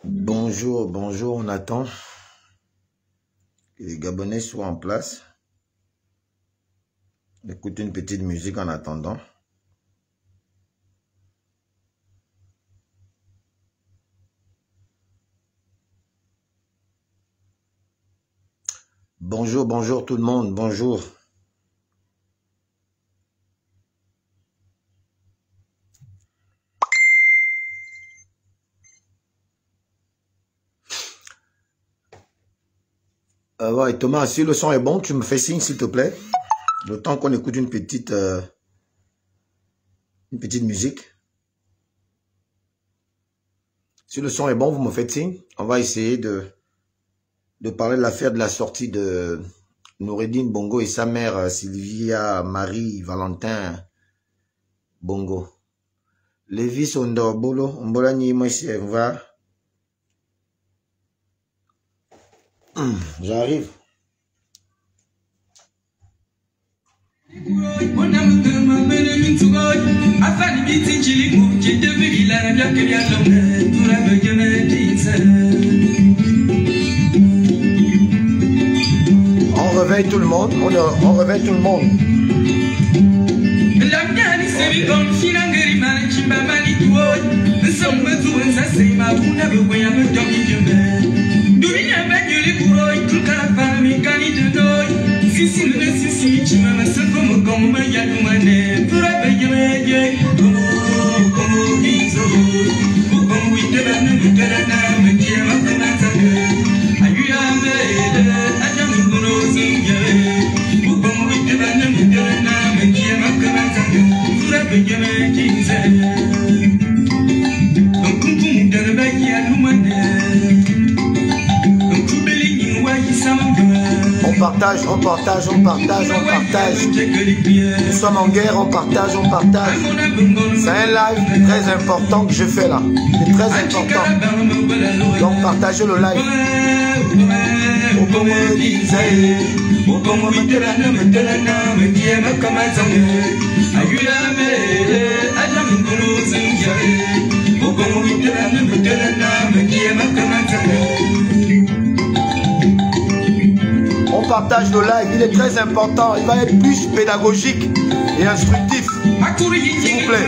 Bonjour, bonjour, on attend que les Gabonais soient en place. Écoute une petite musique en attendant. Bonjour, bonjour tout le monde, bonjour. Ouais, Thomas, si le son est bon, tu me fais signe s'il te plaît. Le temps qu'on écoute une petite musique. Si le son est bon, vous me faites signe. On va essayer de parler de l'affaire de la sortie de Noureddine Bongo et sa mère Sylvia Marie Valentin Bongo. Lévis Ondobolo, Mbolani Moïse va. J'arrive. On réveille tout le monde, on réveille tout le monde. On partage, on partage, on partage, on partage. Nous sommes en guerre, on partage, on partage. C'est un live très important que je fais là. C'est très important. Donc partagez le live. On partage le live, il est très important, il va être plus pédagogique et instructif. S'il vous plaît.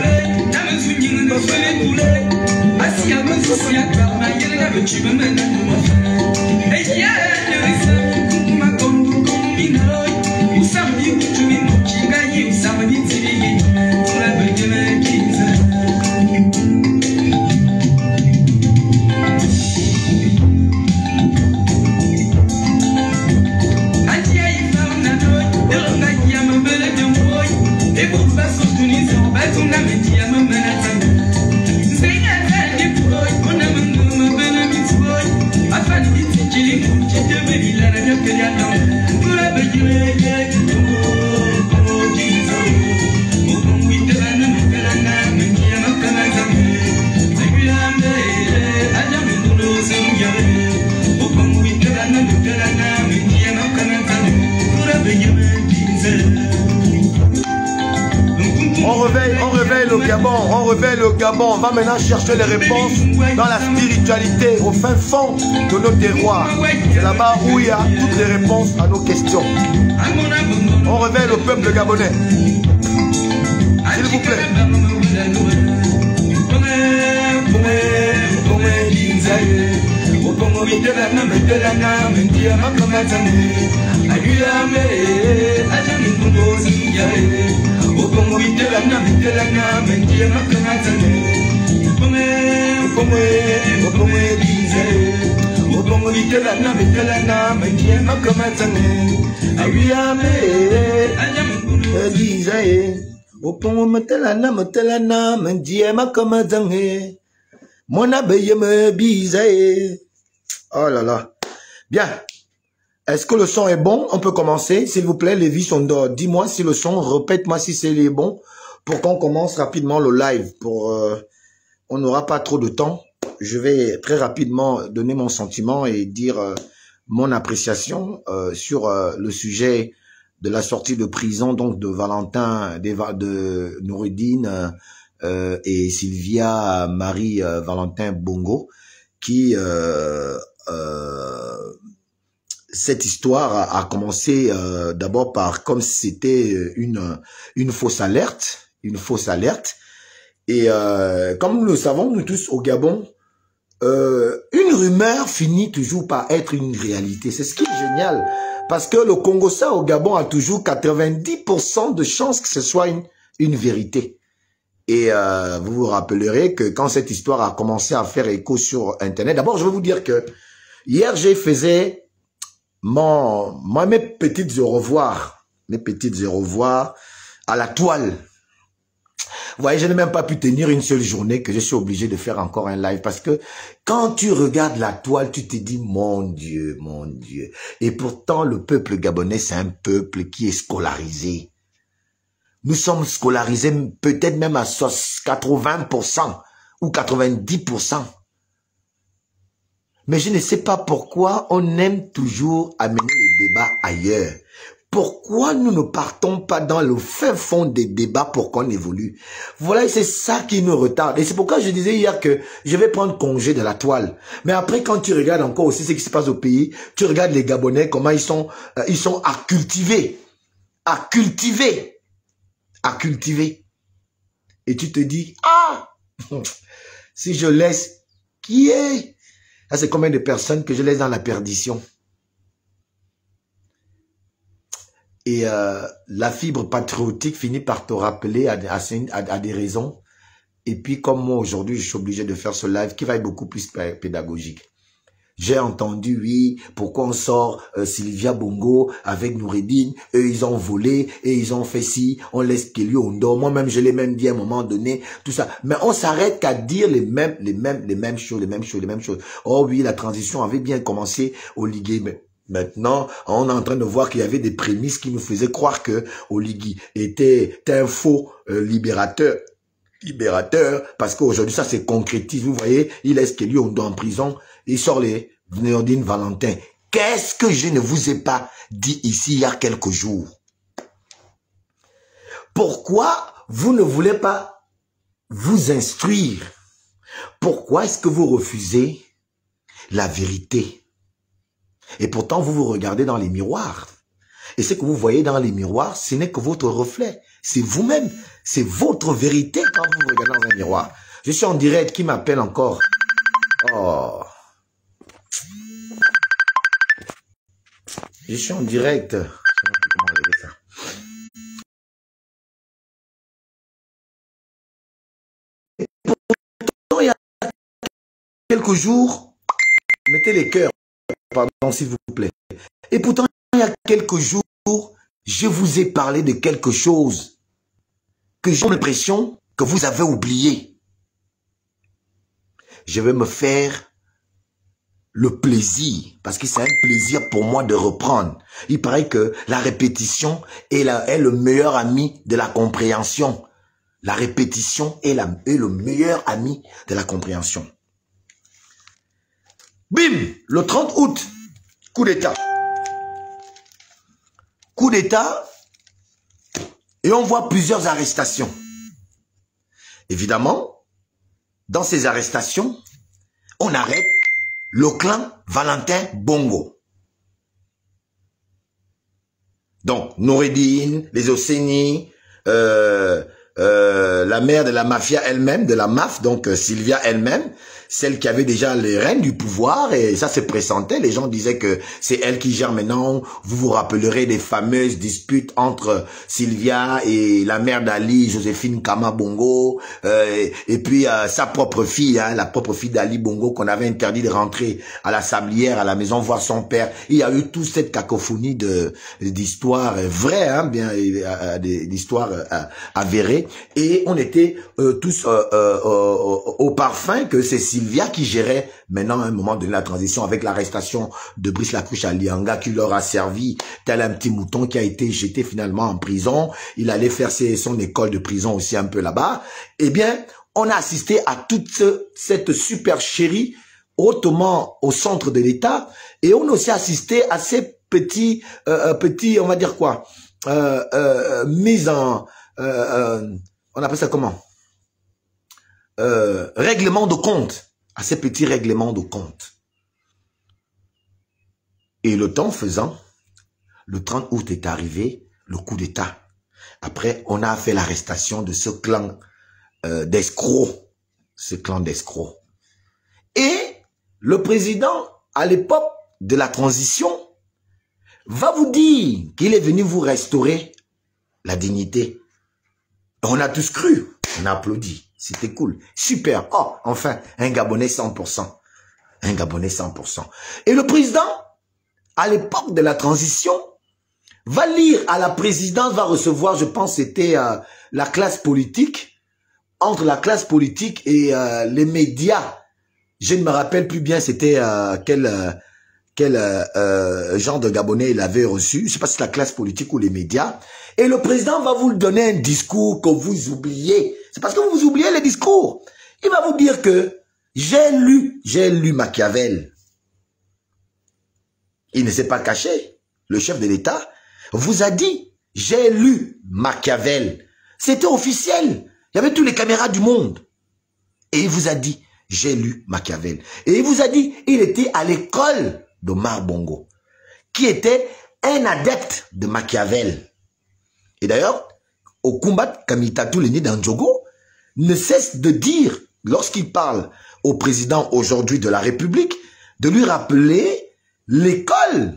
On réveille le Gabon, on va maintenant chercher les réponses dans la spiritualité, au fin fond de nos terroirs. C'est là-bas où il y a toutes les réponses à nos questions. On réveille le peuple gabonais. S'il vous plaît. Oh là là. Bien. Est-ce que le son est bon? On peut commencer. S'il vous plaît, Lévis Sondor, dis-moi si le son, répète-moi si c'est bon pour qu'on commence rapidement le live. On n'aura pas trop de temps. Je vais très rapidement donner mon sentiment et dire mon appréciation sur le sujet de la sortie de prison donc de Valentin, de Noureddine et Sylvia Marie Valentin Bongo. qui cette histoire a commencé d'abord par comme si c'était une fausse alerte, et comme nous le savons nous tous au Gabon, une rumeur finit toujours par être une réalité. C'est ce qui est génial, parce que le Congo-Ça au Gabon a toujours 90% de chances que ce soit une vérité. Et vous vous rappellerez que quand cette histoire a commencé à faire écho sur Internet, d'abord je vais vous dire que hier j'ai faisais mes petites au revoir à la toile. Vous voyez, je n'ai même pas pu tenir une seule journée que je suis obligé de faire encore un live, parce que quand tu regardes la toile, tu te dis mon Dieu, mon Dieu. Et pourtant, le peuple gabonais, c'est un peuple qui est scolarisé. Nous sommes scolarisés peut-être même à 80% ou 90%. Mais je ne sais pas pourquoi on aime toujours amener les débats ailleurs. Pourquoi nous ne partons pas dans le fin fond des débats pour qu'on évolue? Voilà, c'est ça qui nous retarde. Et c'est pourquoi je disais hier que je vais prendre congé de la toile. Mais après, quand tu regardes encore aussi ce qui se passe au pays, tu regardes les Gabonais, comment ils sont à cultiver. Et tu te dis, ah, si je laisse, qui est? Ça, c'est combien de personnes que je laisse dans la perdition? Et la fibre patriotique finit par te rappeler à des raisons. Et puis, comme moi, aujourd'hui, je suis obligé de faire ce live qui va être beaucoup plus pédagogique. J'ai entendu, oui, pourquoi on sort Sylvia Bongo avec Noureddine, eux, ils ont volé, et ils ont fait ci, on laisse Kelly Ondo. Moi-même, je l'ai même dit à un moment donné, tout ça. Mais on s'arrête qu'à dire les mêmes choses. Oh oui, la transition avait bien commencé au Ligué, mais maintenant, on est en train de voir qu'il y avait des prémices qui nous faisaient croire que Oligui était un faux libérateur, parce qu'aujourd'hui, ça se concrétise. Vous voyez, il laisse Kelly Ondo en prison, il sort les Néodine Valentin. Qu'est-ce que je ne vous ai pas dit ici il y a quelques jours? Pourquoi vous ne voulez pas vous instruire? Pourquoi est-ce que vous refusez la vérité? Et pourtant, vous vous regardez dans les miroirs. Et ce que vous voyez dans les miroirs, ce n'est que votre reflet. C'est vous-même. C'est votre vérité quand vous vous regardez dans un miroir. Je suis en direct. Qui m'appelle encore? Oh. Je suis en direct. Je ne sais plus comment régler ça. Et pourtant, il y a quelques jours, mettez les cœurs. Pardon, s'il vous plaît. Et pourtant, il y a quelques jours, je vous ai parlé de quelque chose que j'ai l'impression que vous avez oublié. Je vais me faire le plaisir, parce que c'est un plaisir pour moi de reprendre. Il paraît que la répétition est le meilleur ami de la compréhension. La répétition est le meilleur ami de la compréhension. Bim, le 30 août, coup d'État. Coup d'État, et on voit plusieurs arrestations. Évidemment, dans ces arrestations, on arrête le clan Valentin Bongo. Donc, Noureddine, les Osséni, la mère de la mafia elle-même, de la MAF, donc Sylvia elle-même, celle qui avait déjà les rênes du pouvoir, et ça se pressentait. Les gens disaient que c'est elle qui gère maintenant. Vous vous rappellerez des fameuses disputes entre Sylvia et la mère d'Ali, Joséphine Kama Bongo, et puis sa propre fille, hein, la propre fille d'Ali Bongo, qu'on avait interdit de rentrer à la sablière, à la maison, voir son père. Il y a eu toute cette cacophonie d'histoires vraies, hein, bien, d'histoires avérées, et on était tous au parfum que c'est Sylvia qui gérait maintenant à un moment donné la transition, avec l'arrestation de Brice Lacouche à Lianga, qui leur a servi tel un petit mouton qui a été jeté finalement en prison. Il allait faire son école de prison aussi un peu là-bas. Eh bien, on a assisté à toute cette supercherie hautement au centre de l'État, et on a aussi assisté à ces petits, on va dire quoi, mise en, on appelle ça comment, règlement de compte à ces petits règlements de compte. Et le temps faisant, le 30 août est arrivé, le coup d'État. Après, on a fait l'arrestation de ce clan d'escrocs. Ce clan d'escrocs. Et le président, à l'époque de la transition, va vous dire qu'il est venu vous restaurer la dignité. On a tous cru, on a applaudi. C'était cool. Super. Oh, enfin, un Gabonais 100%. Un Gabonais 100%. Et le président, à l'époque de la transition, va lire à la présidence, va recevoir, je pense, c'était la classe politique, entre la classe politique et les médias. Je ne me rappelle plus bien c'était quel genre de Gabonais il avait reçu. Je ne sais pas si c'est la classe politique ou les médias. Et le président va vous donner un discours que vous oubliez. C'est parce que vous oubliez les discours. Il va vous dire que j'ai lu Machiavel. Il ne s'est pas caché. Le chef de l'État vous a dit, j'ai lu Machiavel. C'était officiel. Il y avait toutes les caméras du monde. Et il vous a dit, j'ai lu Machiavel. Et il vous a dit, il était à l'école d'Omar Bongo, qui était un adepte de Machiavel. Et d'ailleurs, Okumba Kamitatu Leni Dandjogo ne cesse de dire, lorsqu'il parle au président aujourd'hui de la République, de lui rappeler l'école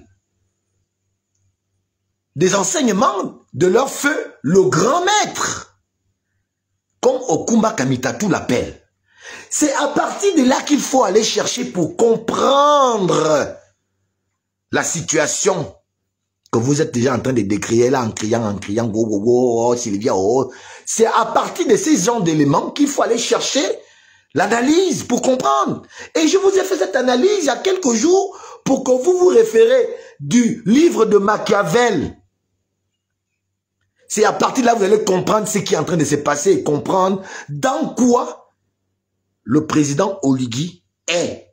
des enseignements de leur feu, le grand maître, comme Okumba Kamitatu l'appelle. C'est à partir de là qu'il faut aller chercher pour comprendre la situation que vous êtes déjà en train de décrire là, en criant, go, go, go, oh, Sylvia, oh. C'est à partir de ces genres d'éléments qu'il faut aller chercher l'analyse pour comprendre. Et je vous ai fait cette analyse il y a quelques jours pour que vous vous référez du livre de Machiavel. C'est à partir de là que vous allez comprendre ce qui est en train de se passer et comprendre dans quoi le président Oligui est.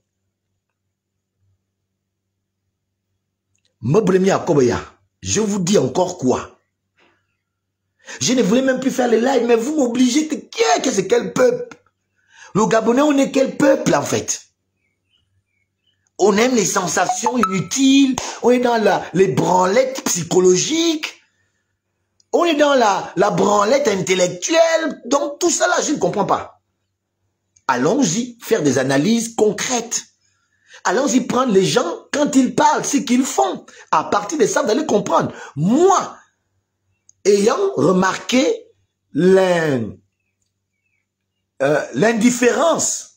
Je vous dis encore quoi? Je ne voulais même plus faire les lives, mais vous m'obligez de que c'est quel peuple? Le Gabonais, on est quel peuple en fait? On aime les sensations inutiles, on est dans les branlettes psychologiques, on est dans la branlette intellectuelle, donc tout ça là, je ne comprends pas. Allons-y, faire des analyses concrètes. Allons-y prendre les gens quand ils parlent, ce qu'ils font. À partir de ça, vous allez comprendre. Moi, ayant remarqué l'indifférence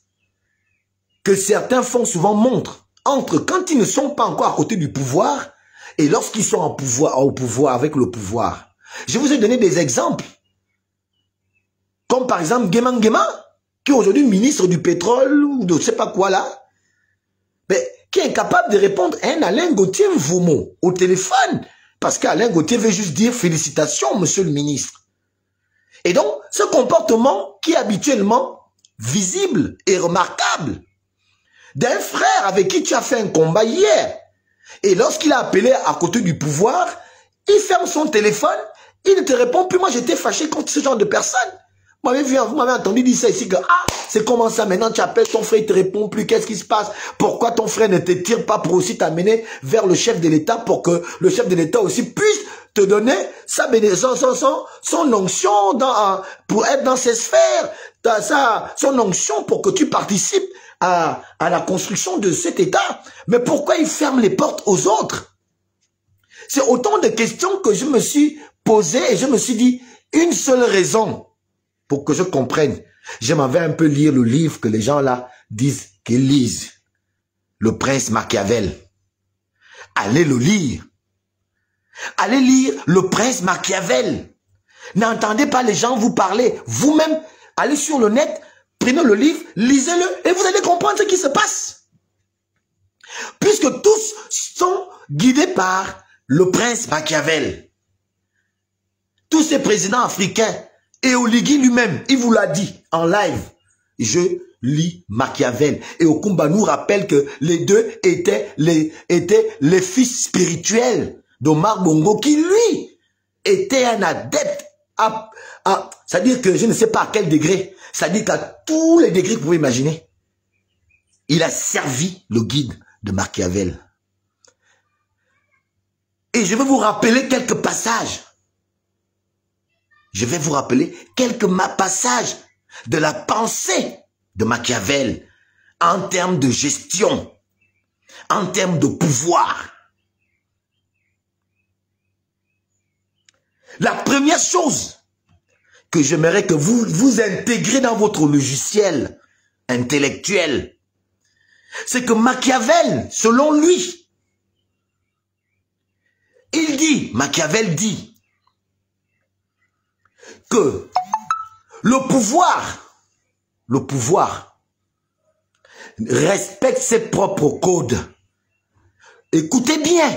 que certains font souvent montre entre quand ils ne sont pas encore à côté du pouvoir et lorsqu'ils sont au pouvoir avec le pouvoir. Je vous ai donné des exemples. Comme par exemple Geman Gema, qui est aujourd'hui ministre du pétrole ou de je ne sais pas quoi là, mais qui est incapable de répondre à un Alain Gauthier Mvumo au téléphone, parce qu'Alain Gauthier veut juste dire félicitations, monsieur le ministre. Et donc, ce comportement qui est habituellement visible et remarquable d'un frère avec qui tu as fait un combat hier, et lorsqu'il a appelé à côté du pouvoir, il ferme son téléphone, il ne te répond plus. Moi, j'étais fâché contre ce genre de personne. Vous m'avez entendu dire ça ici que c'est comment ça maintenant tu appelles ton frère, il te répond plus, qu'est-ce qui se passe? Pourquoi ton frère ne te tire pas pour aussi t'amener vers le chef de l'État pour que le chef de l'État aussi puisse te donner son onction pour être dans ses sphères, son onction pour que tu participes à la construction de cet État. Mais pourquoi il ferme les portes aux autres? C'est autant de questions que je me suis posées et je me suis dit, une seule raison pour que je comprenne. Je m'en vais un peu lire le livre que les gens là disent qu'ils lisent. Le prince Machiavel. Allez le lire. Allez lire le prince Machiavel. N'entendez pas les gens vous parler. Vous-même, allez sur le net, prenez le livre, lisez-le et vous allez comprendre ce qui se passe. Puisque tous sont guidés par le prince Machiavel. Tous ces présidents africains, et Oligui lui-même, il vous l'a dit en live, je lis Machiavel. Et Okumba nous rappelle que les deux étaient les fils spirituels d'Omar Bongo, qui lui était un adepte, c'est-à-dire que je ne sais pas à quel degré, c'est-à-dire qu'à tous les degrés que vous pouvez imaginer. il a servi le guide de Machiavel. Et je vais vous rappeler quelques passages. Je vais vous rappeler quelques passages de la pensée de Machiavel en termes de gestion, en termes de pouvoir. La première chose que j'aimerais que vous intégrez dans votre logiciel intellectuel, c'est que Machiavel, selon lui, Machiavel dit que le pouvoir respecte ses propres codes. Écoutez bien,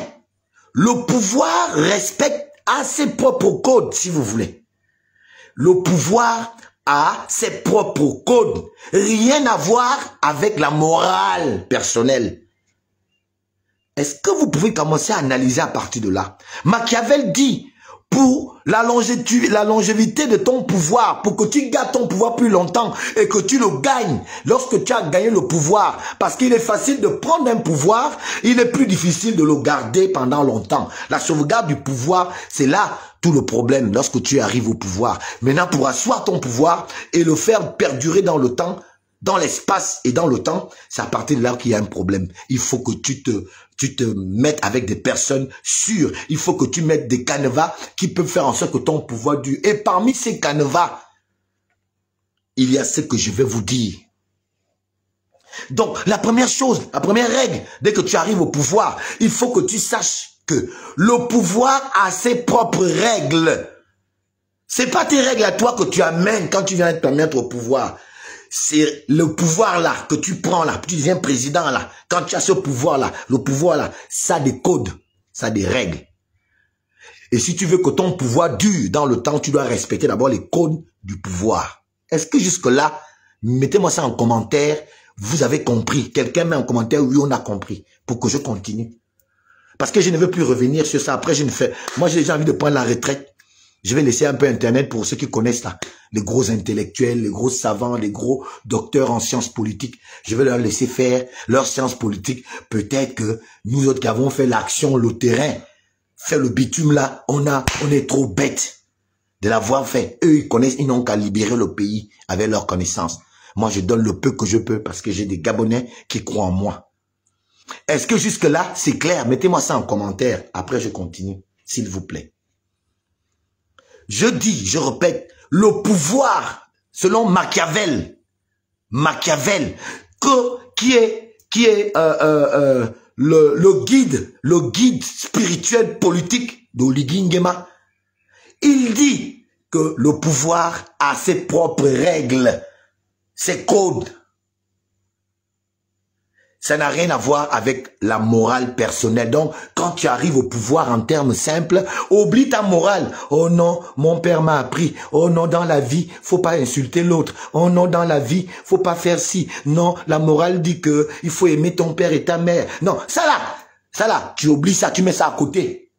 le pouvoir respecte ses propres codes, si vous voulez. Le pouvoir a ses propres codes. Rien à voir avec la morale personnelle. Est-ce que vous pouvez commencer à analyser à partir de là? Machiavel dit, pour la longévité de ton pouvoir, pour que tu gardes ton pouvoir plus longtemps et que tu le gagnes lorsque tu as gagné le pouvoir, parce qu'il est facile de prendre un pouvoir, il est plus difficile de le garder pendant longtemps. La sauvegarde du pouvoir, c'est là tout le problème lorsque tu arrives au pouvoir. Maintenant, pour asseoir ton pouvoir et le faire perdurer dans le temps, dans l'espace et dans le temps, c'est à partir de là qu'il y a un problème. Il faut que tu te mettes avec des personnes sûres. Il faut que tu mettes des canevas qui peuvent faire en sorte que ton pouvoir dure. Et parmi ces canevas, il y a ce que je vais vous dire. Donc, la première chose, la première règle, dès que tu arrives au pouvoir, il faut que tu saches que le pouvoir a ses propres règles. C'est pas tes règles à toi que tu amènes quand tu viens te mettre au pouvoir. C'est le pouvoir là que tu prends là, tu deviens président là. Quand tu as ce pouvoir là, le pouvoir là, ça a des codes, ça a des règles. Et si tu veux que ton pouvoir dure dans le temps, tu dois respecter d'abord les codes du pouvoir. Est-ce que jusque là, mettez-moi ça en commentaire, vous avez compris? Quelqu'un met en commentaire, oui, on a compris, pour que je continue. Parce que je ne veux plus revenir sur ça. Après, moi j'ai déjà envie de prendre la retraite. Je vais laisser un peu Internet pour ceux qui connaissent là, les gros intellectuels, les gros savants, les gros docteurs en sciences politiques. Je vais leur laisser faire leurs sciences politiques. Peut-être que nous autres qui avons fait l'action, le terrain, faire le bitume là, on est trop bêtes de l'avoir fait. Eux, ils connaissent, ils n'ont qu'à libérer le pays avec leurs connaissances. Moi, je donne le peu que je peux parce que j'ai des Gabonais qui croient en moi. Est-ce que jusque là, c'est clair? Mettez-moi ça en commentaire. Après, je continue, s'il vous plaît. Je dis, je répète, le pouvoir, selon Machiavel, qui est le guide spirituel politique d'Oligui Nguema, il dit que le pouvoir a ses propres règles, ses codes. Ça n'a rien à voir avec la morale personnelle. Donc, quand tu arrives au pouvoir en termes simples, oublie ta morale. Oh non, mon père m'a appris. Oh non, dans la vie, faut pas insulter l'autre. Oh non, dans la vie, faut pas faire ci. Non, la morale dit que il faut aimer ton père et ta mère. Non, ça là, tu oublies ça, tu mets ça à côté.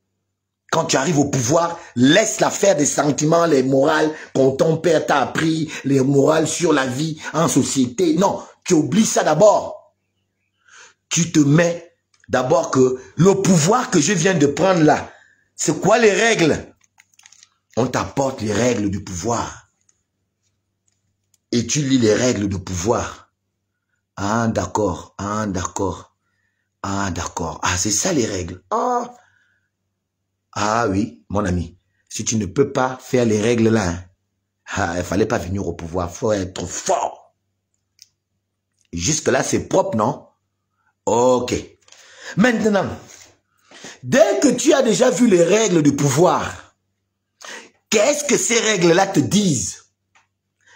Quand tu arrives au pouvoir, laisse l'affaire des sentiments, les morales quand ton père t'a appris, les morales sur la vie en société. Non, tu oublies ça d'abord. Tu te mets d'abord que le pouvoir que je viens de prendre là, c'est quoi les règles? On t'apporte les règles du pouvoir. Et tu lis les règles du pouvoir. Ah d'accord, ah d'accord, ah d'accord. Ah c'est ça les règles. Ah oui, mon ami. Si tu ne peux pas faire les règles là, il fallait pas venir au pouvoir. Il faut être fort. Jusque là c'est propre, non? Ok. Maintenant, dès que tu as déjà vu les règles du pouvoir, qu'est-ce que ces règles-là te disent?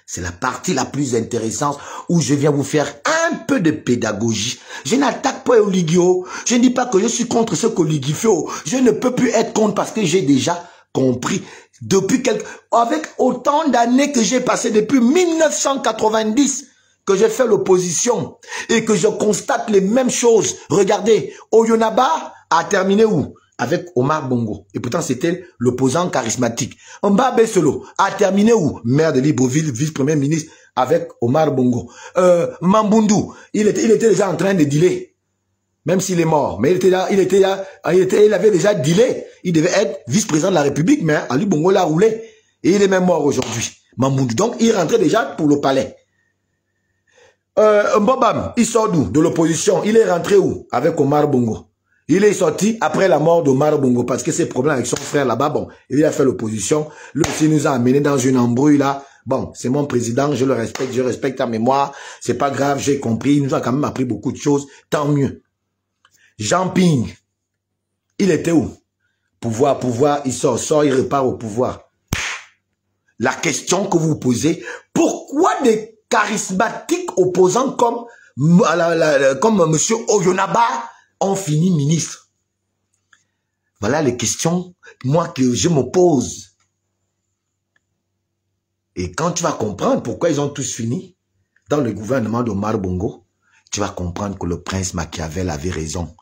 C'est la partie la plus intéressante où je viens vous faire un peu de pédagogie. Je n'attaque pas Oligui. Je ne dis pas que je suis contre ce qu'Oligui fait. Je ne peux plus être contre parce que j'ai déjà compris. Avec autant d'années que j'ai passé depuis 1990, que j'ai fait l'opposition et que je constate les mêmes choses. Regardez, Oyonaba a terminé où? avec Omar Bongo. Et pourtant, c'était l'opposant charismatique. Mbabe Solo a terminé où? Maire de Libreville, vice-premier ministre avec Omar Bongo. Mambundu, il était déjà en train de dealer. Même s'il est mort. Mais il avait déjà dealé. Il devait être vice-président de la République, mais Ali Bongo l'a roulé. Et il est même mort aujourd'hui. Mambundu. Donc, il rentrait déjà pour le palais. Mbobam, il sort d'où? De l'opposition. Il est rentré où? Avec Omar Bongo. Il est sorti après la mort d'Omar Bongo parce que ses problèmes avec son frère là-bas, bon, il a fait l'opposition. Lui aussi nous a amené dans une embrouille là. Bon, c'est mon président, je le respecte, je respecte ta mémoire. C'est pas grave, j'ai compris. Il nous a quand même appris beaucoup de choses. Tant mieux. Jean Ping, il était où? Pouvoir, il sort, il repart au pouvoir. La question que vous vous posez, pourquoi des charismatiques opposants comme monsieur Oyonaba ont fini ministre? Voilà les questions, moi, que je me pose. Et quand tu vas comprendre pourquoi ils ont tous fini dans le gouvernement d'Omar Bongo, tu vas comprendre que le prince Machiavel avait raison.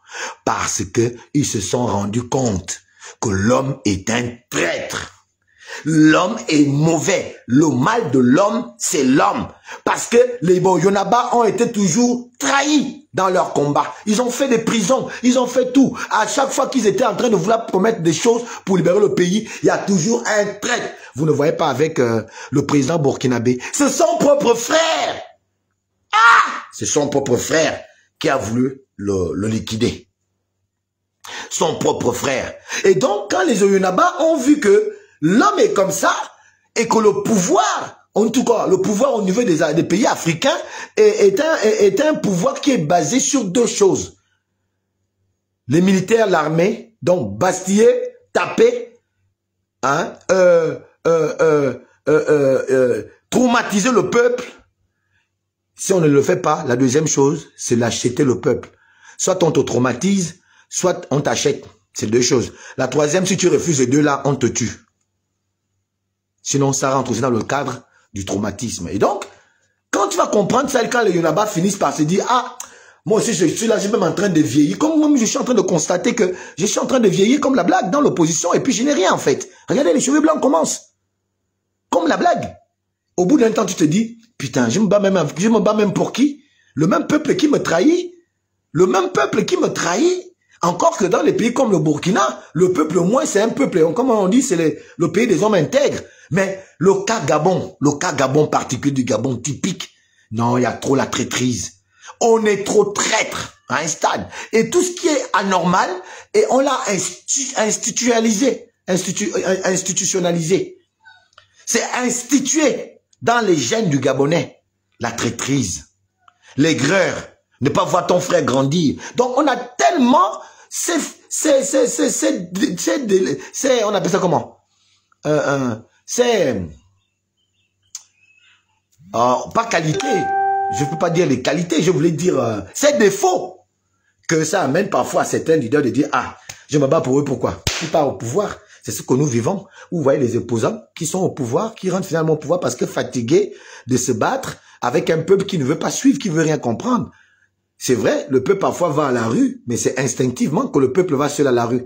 Parce que ils se sont rendus compte que l'homme est un traître. L'homme est mauvais. Le mal de l'homme, c'est l'homme. Parce que les Yonaba ont été toujours trahis dans leur combat. Ils ont fait des prisons, ils ont fait tout. À chaque fois qu'ils étaient en train de vouloir promettre des choses pour libérer le pays, il y a toujours un traître. Vous ne voyez pas avec le président burkinabé. C'est son propre frère. Ah! C'est son propre frère qui a voulu le liquider. Son propre frère. Et donc, quand les Oyonaba ont vu que l'homme est comme ça, et que le pouvoir, en tout cas, le pouvoir au niveau des pays africains est un pouvoir qui est basé sur deux choses. Les militaires, l'armée, donc bastiller, taper, hein, traumatiser le peuple. Si on ne le fait pas, la deuxième chose, c'est l'acheter le peuple. Soit on te traumatise, soit on t'achète. C'est deux choses. La troisième, si tu refuses les deux là, on te tue. Sinon, ça rentre aussi dans le cadre du traumatisme. Et donc, quand tu vas comprendre ça, quand les Yonaba finissent par se dire, ah, moi aussi je suis là, je suis même en train de vieillir. Comme moi, je suis en train de constater que je suis en train de vieillir comme la blague dans l'opposition et puis je n'ai rien en fait. Regardez, les cheveux blancs commencent. Comme la blague. Au bout d'un temps, tu te dis, putain, je me bats même pour qui? Le même peuple qui me trahit? Le même peuple qui me trahit? Encore que dans les pays comme le Burkina, le peuple au moins c'est un peuple, comme on dit, c'est le pays des hommes intègres. Mais le cas Gabon particulier du Gabon typique, non, il y a trop la traîtrise. On est trop traître à un stade. Et tout ce qui est anormal, et on l'a institutionnalisé. C'est institué dans les gènes du Gabonais. La traîtrise, l'aigreur, ne pas voir ton frère grandir. Donc on a tellement, on appelle ça comment? Pas qualité, je ne peux pas dire les qualités, je voulais dire c'est défaut que ça amène parfois à certains leaders de dire, ah, je me bats pour eux, pourquoi? Ils partent au pouvoir, c'est ce que nous vivons. Vous voyez les opposants qui sont au pouvoir, qui rentrent finalement au pouvoir parce que fatigués de se battre avec un peuple qui ne veut pas suivre, qui ne veut rien comprendre. C'est vrai, le peuple parfois va à la rue, mais c'est instinctivement que le peuple va seul à la rue.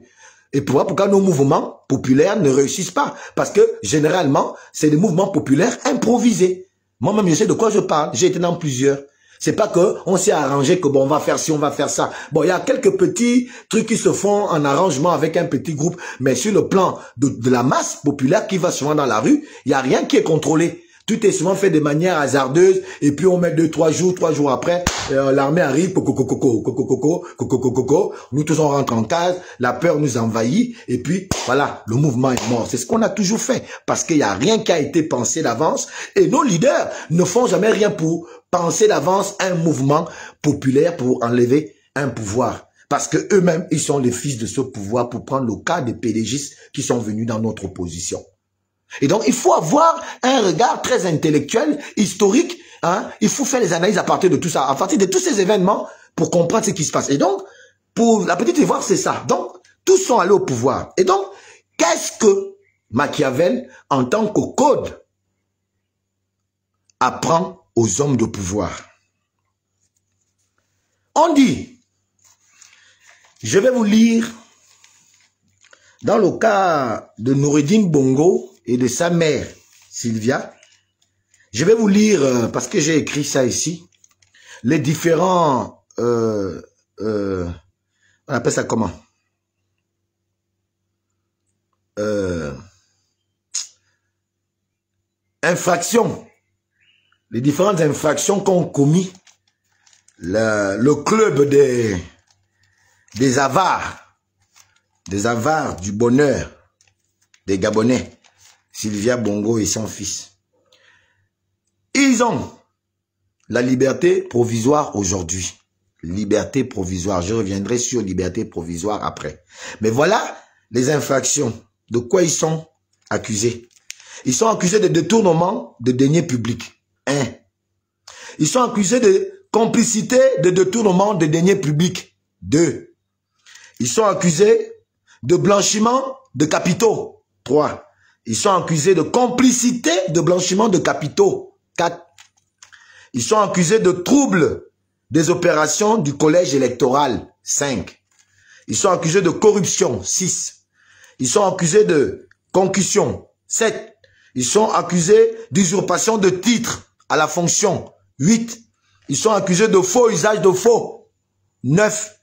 Et pourquoi nos mouvements populaires ne réussissent pas? Parce que généralement, c'est des mouvements populaires improvisés. Moi-même, je sais de quoi je parle. J'ai été dans plusieurs. C'est pas que on s'est arrangé que bon, on va faire ci, on va faire ça. Bon, il y a quelques petits trucs qui se font en arrangement avec un petit groupe, mais sur le plan de la masse populaire qui va souvent dans la rue, il n'y a rien qui est contrôlé. Tout est souvent fait de manière hasardeuse et puis on met 3 jours après, l'armée arrive, nous tous on rentre en case, la peur nous envahit et puis voilà, le mouvement est mort. C'est ce qu'on a toujours fait parce qu'il n'y a rien qui a été pensé d'avance et nos leaders ne font jamais rien pour penser d'avance un mouvement populaire pour enlever un pouvoir. Parce que eux-mêmes, ils sont les fils de ce pouvoir pour prendre le cas des pédégistes qui sont venus dans notre opposition. Et donc, il faut avoir un regard très intellectuel, historique. Hein? Il faut faire les analyses à partir de tout ça, à partir de tous ces événements pour comprendre ce qui se passe. Et donc, pour la petite Ivoire, c'est ça. Donc, tous sont allés au pouvoir. Et donc, qu'est-ce que Machiavel, en tant que code, apprend aux hommes de pouvoir? On dit, je vais vous lire Dans le cas de Noureddin Bongo et de sa mère, Sylvia, je vais vous lire, parce que j'ai écrit ça ici, les différents... on appelle ça comment? Infractions. Les différentes infractions qu'ont commis le club des avares du bonheur des Gabonais, Sylvia Bongo et son fils. Ils ont la liberté provisoire aujourd'hui. Liberté provisoire. Je reviendrai sur liberté provisoire après. Mais voilà les infractions. De quoi ils sont accusés? Ils sont accusés de détournement de deniers publics. 1. Ils sont accusés de complicité de détournement de deniers publics. 2. Ils sont accusés de blanchiment de capitaux. 3. Ils sont accusés de complicité de blanchiment de capitaux. 4. Ils sont accusés de troubles des opérations du collège électoral. 5. Ils sont accusés de corruption. 6. Ils sont accusés de concussion. 7. Ils sont accusés d'usurpation de titres à la fonction. 8. Ils sont accusés de faux usage de faux. 9.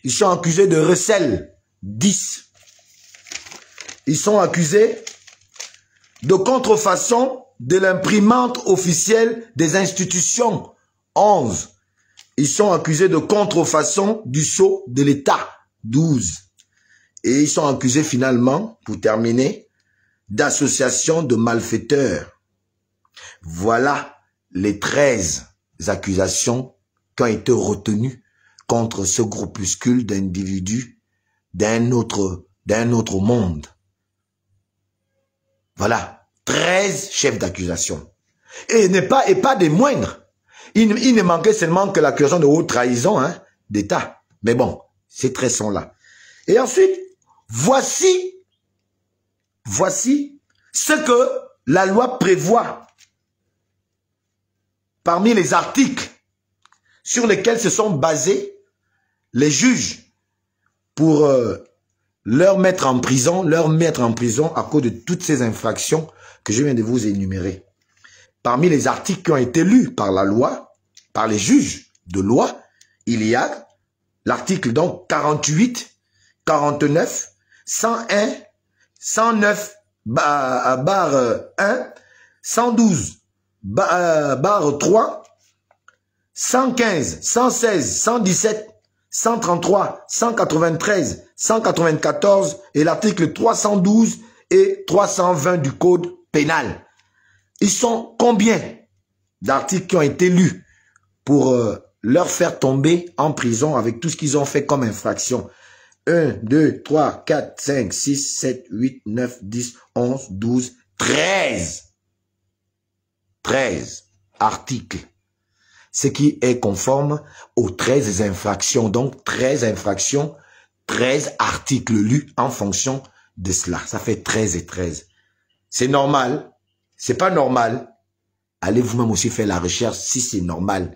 Ils sont accusés de recel. 10. Ils sont accusés de contrefaçon de l'imprimante officielle des institutions. 11. Ils sont accusés de contrefaçon du sceau de l'État. 12. Et ils sont accusés finalement, pour terminer, d'association de malfaiteurs. Voilà les 13 accusations qui ont été retenues contre ce groupuscule d'individus d'un autre monde. Voilà, 13 chefs d'accusation. Et pas des moindres. Il ne manquait seulement que l'accusation de haute trahison d'État. Mais bon, ces 13 sont là. Et ensuite, voici ce que la loi prévoit parmi les articles sur lesquels se sont basés les juges pour leur mettre en prison à cause de toutes ces infractions que je viens de vous énumérer. Parmi les articles qui ont été lus par la loi, par les juges de loi, il y a l'article donc 48, 49, 101, 109, barre 1, 112, barre 3, 115, 116, 117, 133, 193, 194 et l'article 312 et 320 du code pénal. Ils sont combien d'articles qui ont été lus pour leur faire tomber en prison avec tout ce qu'ils ont fait comme infraction? 1, 2, 3, 4, 5, 6, 7, 8, 9, 10, 11, 12, 13. 13 articles. Ce qui est conforme aux 13 infractions. Donc 13 infractions, 13 articles lus en fonction de cela. Ça fait 13 et 13. C'est normal. C'est pas normal. Allez vous-même aussi faire la recherche si c'est normal.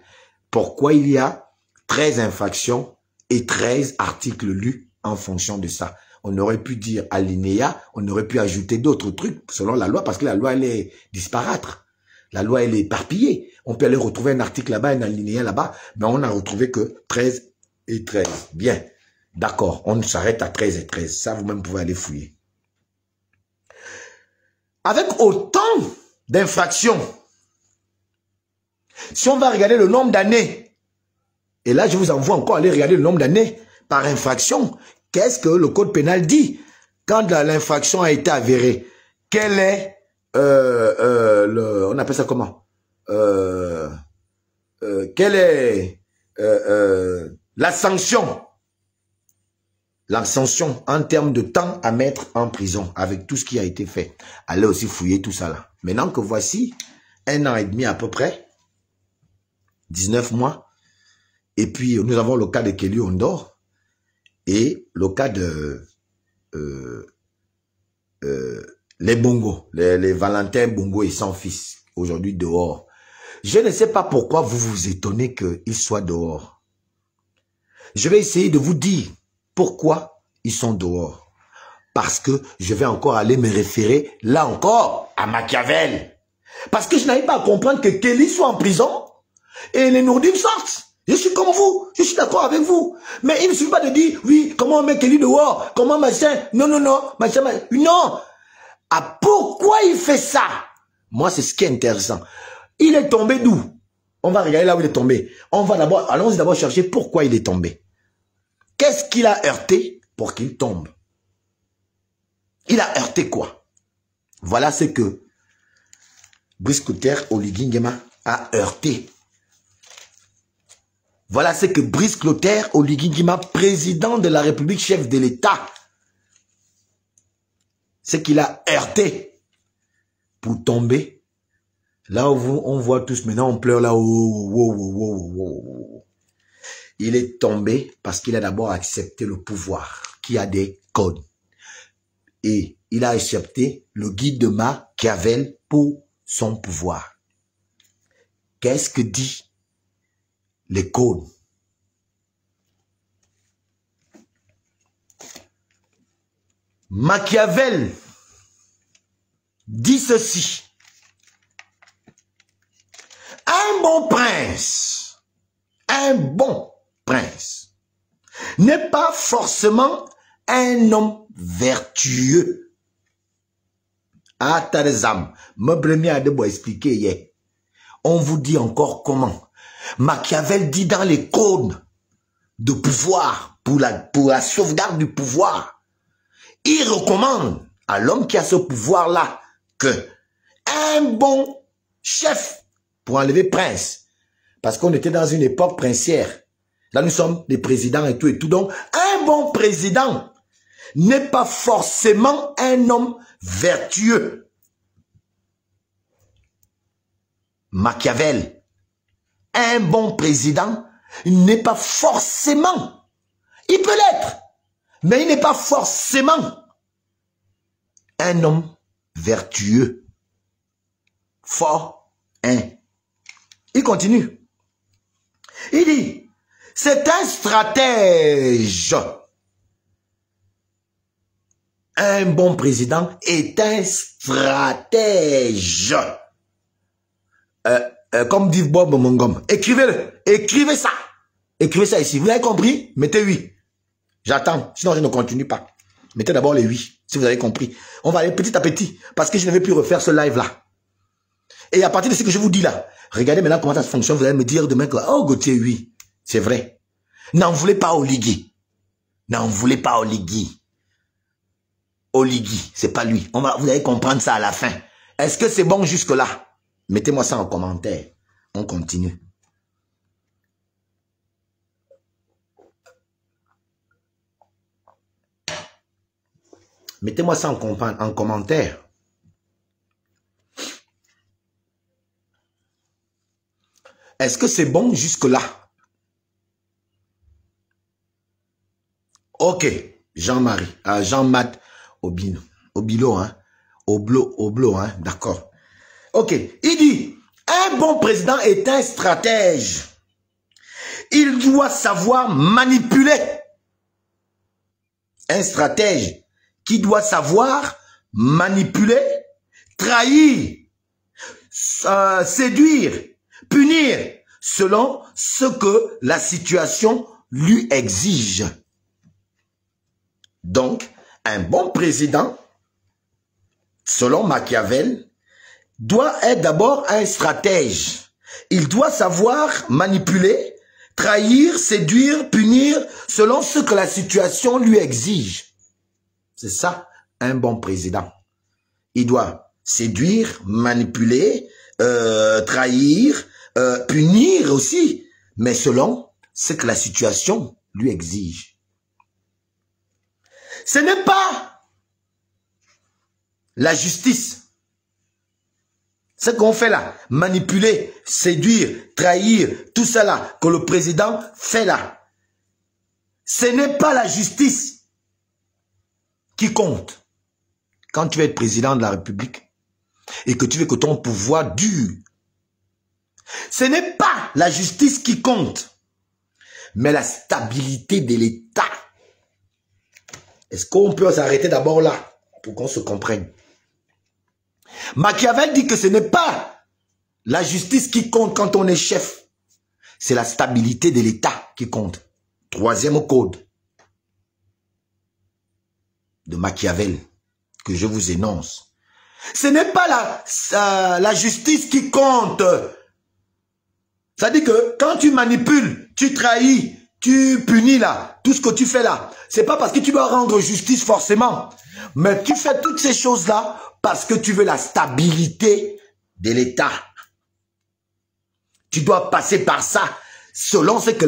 Pourquoi il y a 13 infractions et 13 articles lus en fonction de ça? On aurait pu dire alinéa, on aurait pu ajouter d'autres trucs selon la loi parce que la loi elle est disparate. La loi elle est éparpillée. On peut aller retrouver un article là-bas, un alinéa là-bas, mais on n'a retrouvé que 13 et 13. Bien, d'accord, on s'arrête à 13 et 13. Ça, vous-même pouvez aller fouiller. Avec autant d'infractions, si on va regarder le nombre d'années, et là je vous envoie encore aller regarder le nombre d'années par infraction, qu'est-ce que le code pénal dit quand l'infraction a été avérée? Quel est on appelle ça comment? Quelle est la sanction? La sanction en termes de temps à mettre en prison avec tout ce qui a été fait. Allez aussi fouiller tout ça là. Maintenant que voici 1 an et demi à peu près, 19 mois, et puis nous avons le cas de Kelly Ondor et le cas de les Bongo, les Valentin Bongo et son fils, aujourd'hui dehors. Je ne sais pas pourquoi vous vous étonnez qu'ils soient dehors. Je vais essayer de vous dire pourquoi ils sont dehors. Parce que je vais encore aller me référer, là encore, à Machiavel. Parce que je n'arrive pas à comprendre que Kelly soit en prison et les Nourdim sortent. Je suis comme vous, je suis d'accord avec vous. Mais il ne suffit pas de dire, oui, comment on met Kelly dehors, comment machin, non, non, non, machin, non. Ah, pourquoi il fait ça? Moi, c'est ce qui est intéressant. Il est tombé d'où? On va regarder là où il est tombé. On va d'abord, allons-y d'abord chercher pourquoi il est tombé. Qu'est-ce qu'il a heurté pour qu'il tombe? Il a heurté quoi? Voilà ce que Brice Clotaire Oligui Nguema a heurté. Voilà ce que Brice Clotaire Oligui Nguema, président de la République, chef de l'État, ce qu'il a heurté pour tomber. Là où on voit tous, maintenant on pleure là. Il est tombé parce qu'il a d'abord accepté le pouvoir qui a des codes. Et il a accepté le guide de Machiavel pour son pouvoir. Qu'est-ce que dit les codes? Machiavel dit ceci. Un bon prince n'est pas forcément un homme vertueux. Ah, t'as des âmes. Me premier à de expliquer hier. On vous dit encore comment. Machiavel dit dans les codes de pouvoir, pour la sauvegarde du pouvoir, il recommande à l'homme qui a ce pouvoir-là que un bon chef, pour enlever prince, parce qu'on était dans une époque princière, là nous sommes des présidents et tout, donc un bon président n'est pas forcément un homme vertueux. Machiavel, un bon président n'est pas forcément, il peut l'être, mais il n'est pas forcément un homme vertueux. Fort, il continue. Il dit, c'est un stratège. Un bon président est un stratège. Comme dit Bob Mongom. Écrivez-le. Écrivez ça. Écrivez ça ici. Vous l'avez compris? Mettez oui. J'attends. Sinon, je ne continue pas. Mettez d'abord les oui. Si vous avez compris. On va aller petit à petit. Parce que je ne vais plus refaire ce live-là. Et à partir de ce que je vous dis là, regardez maintenant comment ça fonctionne. Vous allez me dire demain que, oh Gauthier, oui. C'est vrai. N'en voulez pas Oligui. N'en voulez pas Oligui. Oligui, c'est pas lui. Vous allez comprendre ça à la fin. Est-ce que c'est bon jusque-là? Mettez-moi ça en commentaire. On continue. Mettez-moi ça en commentaire. Est-ce que c'est bon jusque-là? Ok. Jean-Marie. Jean-Mat Obilo, hein. Oblo, hein. D'accord. Ok. Il dit, un bon président est un stratège. Il doit savoir manipuler. Un stratège qui doit savoir manipuler, trahir, séduire, punir, selon ce que la situation lui exige. Donc, un bon président, selon Machiavel, doit être d'abord un stratège. Il doit savoir manipuler, trahir, séduire, punir, selon ce que la situation lui exige. C'est ça, un bon président. Il doit séduire, manipuler, trahir, punir aussi, mais selon ce que la situation lui exige. Ce n'est pas la justice. Ce qu'on fait là, manipuler, séduire, trahir, tout ça là, que le président fait là, ce n'est pas la justice qui compte. Quand tu veux être président de la République et que tu veux que ton pouvoir dure, ce n'est pas la justice qui compte, mais la stabilité de l'État. Est-ce qu'on peut s'arrêter d'abord là pour qu'on se comprenne? Machiavel dit que ce n'est pas la justice qui compte quand on est chef. C'est la stabilité de l'État qui compte. Troisième code de Machiavel que je vous énonce. Ce n'est pas la justice qui compte. Ça dit que quand tu manipules, tu trahis, tu punis là, tout ce que tu fais là, c'est pas parce que tu dois rendre justice forcément, mais tu fais toutes ces choses-là parce que tu veux la stabilité de l'État. Tu dois passer par ça selon ce que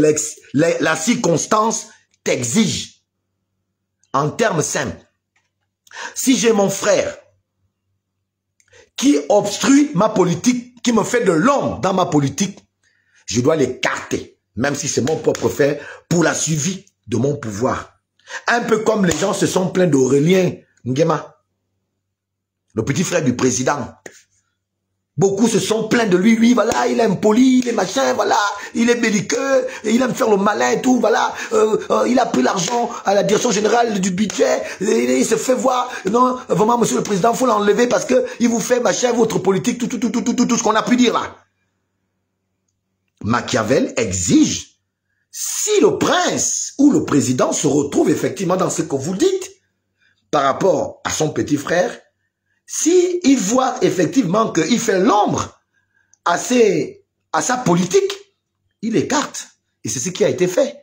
la circonstance t'exige. En termes simples, si j'ai mon frère qui obstrue ma politique, qui me fait de l'ombre dans ma politique, je dois l'écarter, même si c'est mon propre frère, pour la suivi de mon pouvoir. Un peu comme les gens se sont plaints d'Aurélien Nguema, le petit frère du président. Beaucoup se sont plaints de lui. Lui, voilà, il est impoli, il est machin, voilà, il est belliqueux, et il aime faire le malin et tout, voilà. Il a pris l'argent à la direction générale du budget, il se fait voir. Non, vraiment, monsieur le président, il faut l'enlever parce que il vous fait machin, votre politique, tout ce qu'on a pu dire là. Machiavel exige, si le prince ou le président se retrouve effectivement dans ce que vous dites, par rapport à son petit frère, si il voit effectivement qu'il fait l'ombre à sa politique, il écarte. Et c'est ce qui a été fait.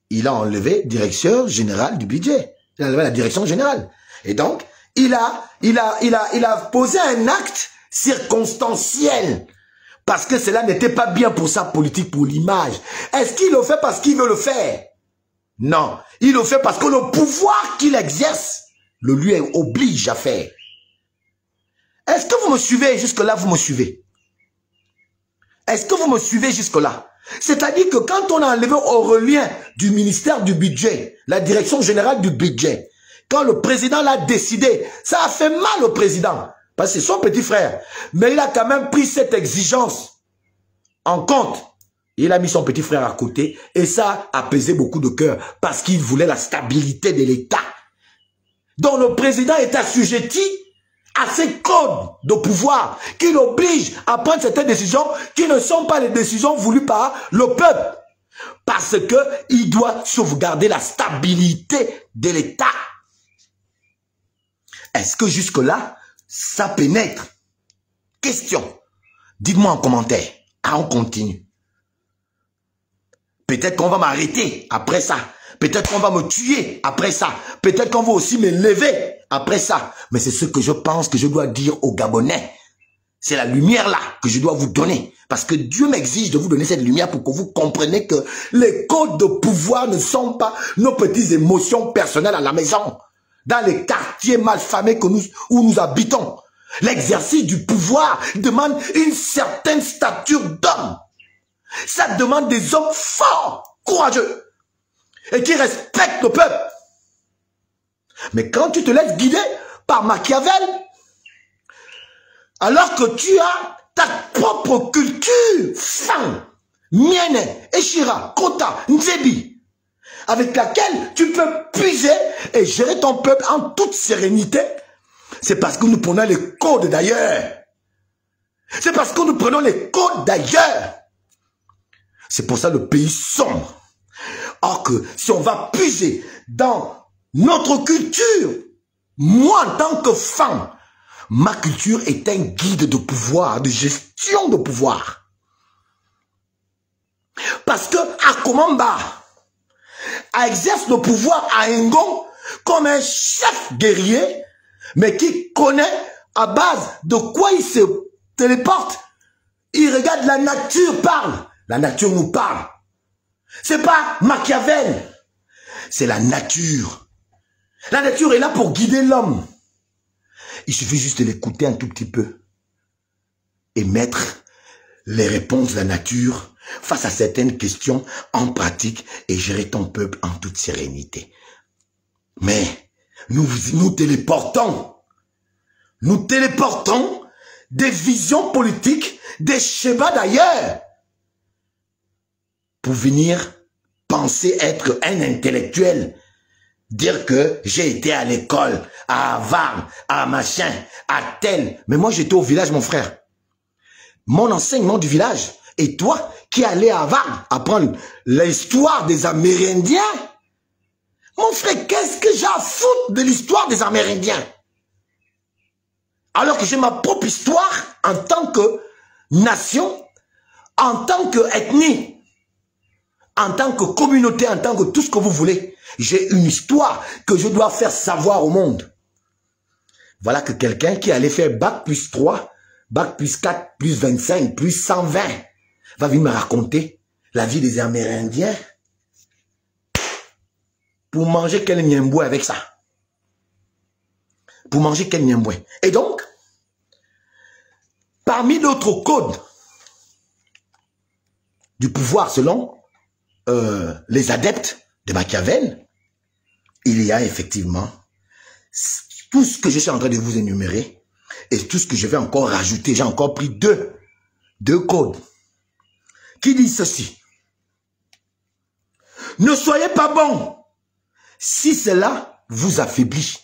Il a enlevé directeur général du budget. Il a enlevé la direction générale. Et donc, il a posé un acte circonstanciel. Parce que cela n'était pas bien pour sa politique, pour l'image. Est-ce qu'il le fait parce qu'il veut le faire? Non. Il le fait parce que le pouvoir qu'il exerce le lui oblige à faire. Est-ce que vous me suivez jusque-là? Vous me suivez? Est-ce que vous me suivez jusque-là? C'est-à-dire que quand on a enlevé Aurélien du ministère du budget, la direction générale du budget, quand le président l'a décidé, ça a fait mal au président, parce que c'est son petit frère. Mais il a quand même pris cette exigence en compte. Il a mis son petit frère à côté et ça a apaisé beaucoup de cœur parce qu'il voulait la stabilité de l'État. Donc le président est assujetti à ces codes de pouvoir qui l'obligent à prendre certaines décisions qui ne sont pas les décisions voulues par le peuple. Parce qu'il doit sauvegarder la stabilité de l'État. Est-ce que jusque-là, ça pénètre? Question. Dites-moi en commentaire. Ah, on continue. Peut-être qu'on va m'arrêter après ça. Peut-être qu'on va me tuer après ça. Peut-être qu'on va aussi me lever après ça. Mais c'est ce que je pense que je dois dire aux Gabonais. C'est la lumière là que je dois vous donner. Parce que Dieu m'exige de vous donner cette lumière pour que vous compreniez que les codes de pouvoir ne sont pas nos petites émotions personnelles à la maison. Dans les quartiers malfamés où nous habitons. L'exercice du pouvoir demande une certaine stature d'homme. Ça demande des hommes forts, courageux. Et qui respectent le peuple. Mais quand tu te laisses guider par Machiavel, alors que tu as ta propre culture, Fang, Miene, Eshira, Kota, Nzebi, avec laquelle tu peux puiser et gérer ton peuple en toute sérénité, c'est parce que nous prenons les codes d'ailleurs. C'est parce que nous prenons les codes d'ailleurs. C'est pour ça le pays sombre. Or que si on va puiser dans notre culture, moi en tant que femme, ma culture est un guide de pouvoir, de gestion de pouvoir. Parce que Akomamba exerce le pouvoir à Ngon comme un chef guerrier, mais qui connaît à base de quoi il se téléporte. Il regarde la nature parle. La nature nous parle. C'est pas Machiavel. C'est la nature. La nature est là pour guider l'homme. Il suffit juste de l'écouter un tout petit peu. Et mettre les réponses de la nature face à certaines questions en pratique et gérer ton peuple en toute sérénité. Mais nous téléportons. Nous téléportons des visions politiques, des schémas d'ailleurs, pour venir penser être un intellectuel dire que j'ai été à l'école, à Harvard, à machin, à tel. Mais moi, j'étais au village, mon frère. Mon enseignement du village. Et toi, qui allais à Harvard apprendre l'histoire des Amérindiens, mon frère, qu'est-ce que j'ai à foutre de l'histoire des Amérindiens? Alors que j'ai ma propre histoire en tant que nation, en tant qu'ethnie, en tant que communauté, en tant que tout ce que vous voulez. J'ai une histoire que je dois faire savoir au monde. Voilà que quelqu'un qui allait faire bac plus 3, bac plus 4, plus 25, plus 120, va venir me raconter la vie des Amérindiens pour manger quel niemboué avec ça. Pour manger quel niemboué. Et donc, parmi d'autres codes du pouvoir selon les adeptes de Machiavel, il y a effectivement tout ce que je suis en train de vous énumérer et tout ce que je vais encore rajouter. J'ai encore pris deux codes qui disent ceci. Ne soyez pas bon si cela vous affaiblit.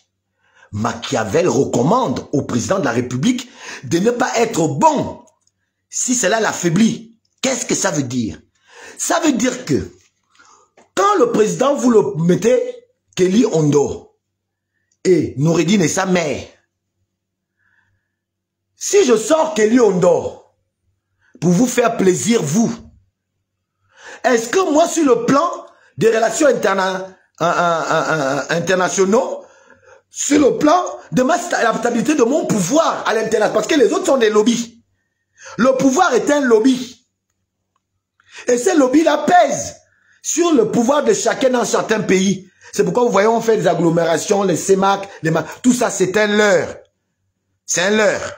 Machiavel recommande au président de la République de ne pas être bon si cela l'affaiblit. Qu'est-ce que ça veut dire? Ça veut dire que quand le président, vous le mettez, Kelly Ondo et Noureddine et sa mère, si je sors Kelly Ondo pour vous faire plaisir, vous, est-ce que moi, sur le plan des relations internationaux, sur le plan de la stabilité de mon pouvoir à l'international, parce que les autres sont des lobbies. Le pouvoir est un lobby. Et ces lobbies-là pèsent sur le pouvoir de chacun dans certains pays. C'est pourquoi vous voyez, on fait des agglomérations, les CEMAC, tout ça, c'est un leurre. C'est un leurre.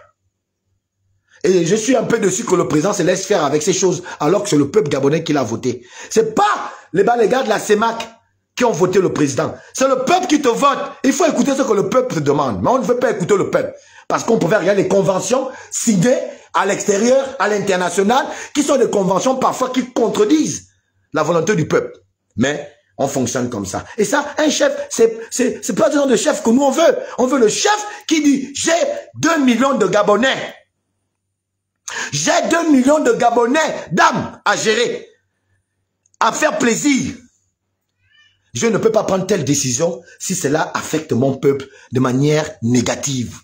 Et je suis un peu dessus que le président se laisse faire avec ces choses, alors que c'est le peuple gabonais qui l'a voté. C'est pas les gars de la CEMAC qui ont voté le président. C'est le peuple qui te vote. Il faut écouter ce que le peuple te demande. Mais on ne veut pas écouter le peuple. Parce qu'on pouvait regarder les conventions signées à l'extérieur, à l'international, qui sont des conventions parfois qui contredisent la volonté du peuple. Mais on fonctionne comme ça. Et ça, un chef, c'est pas le genre de chef que nous on veut. On veut le chef qui dit, j'ai 2 millions de Gabonais. J'ai 2 millions de Gabonais d'âmes à gérer, à faire plaisir. Je ne peux pas prendre telle décision si cela affecte mon peuple de manière négative.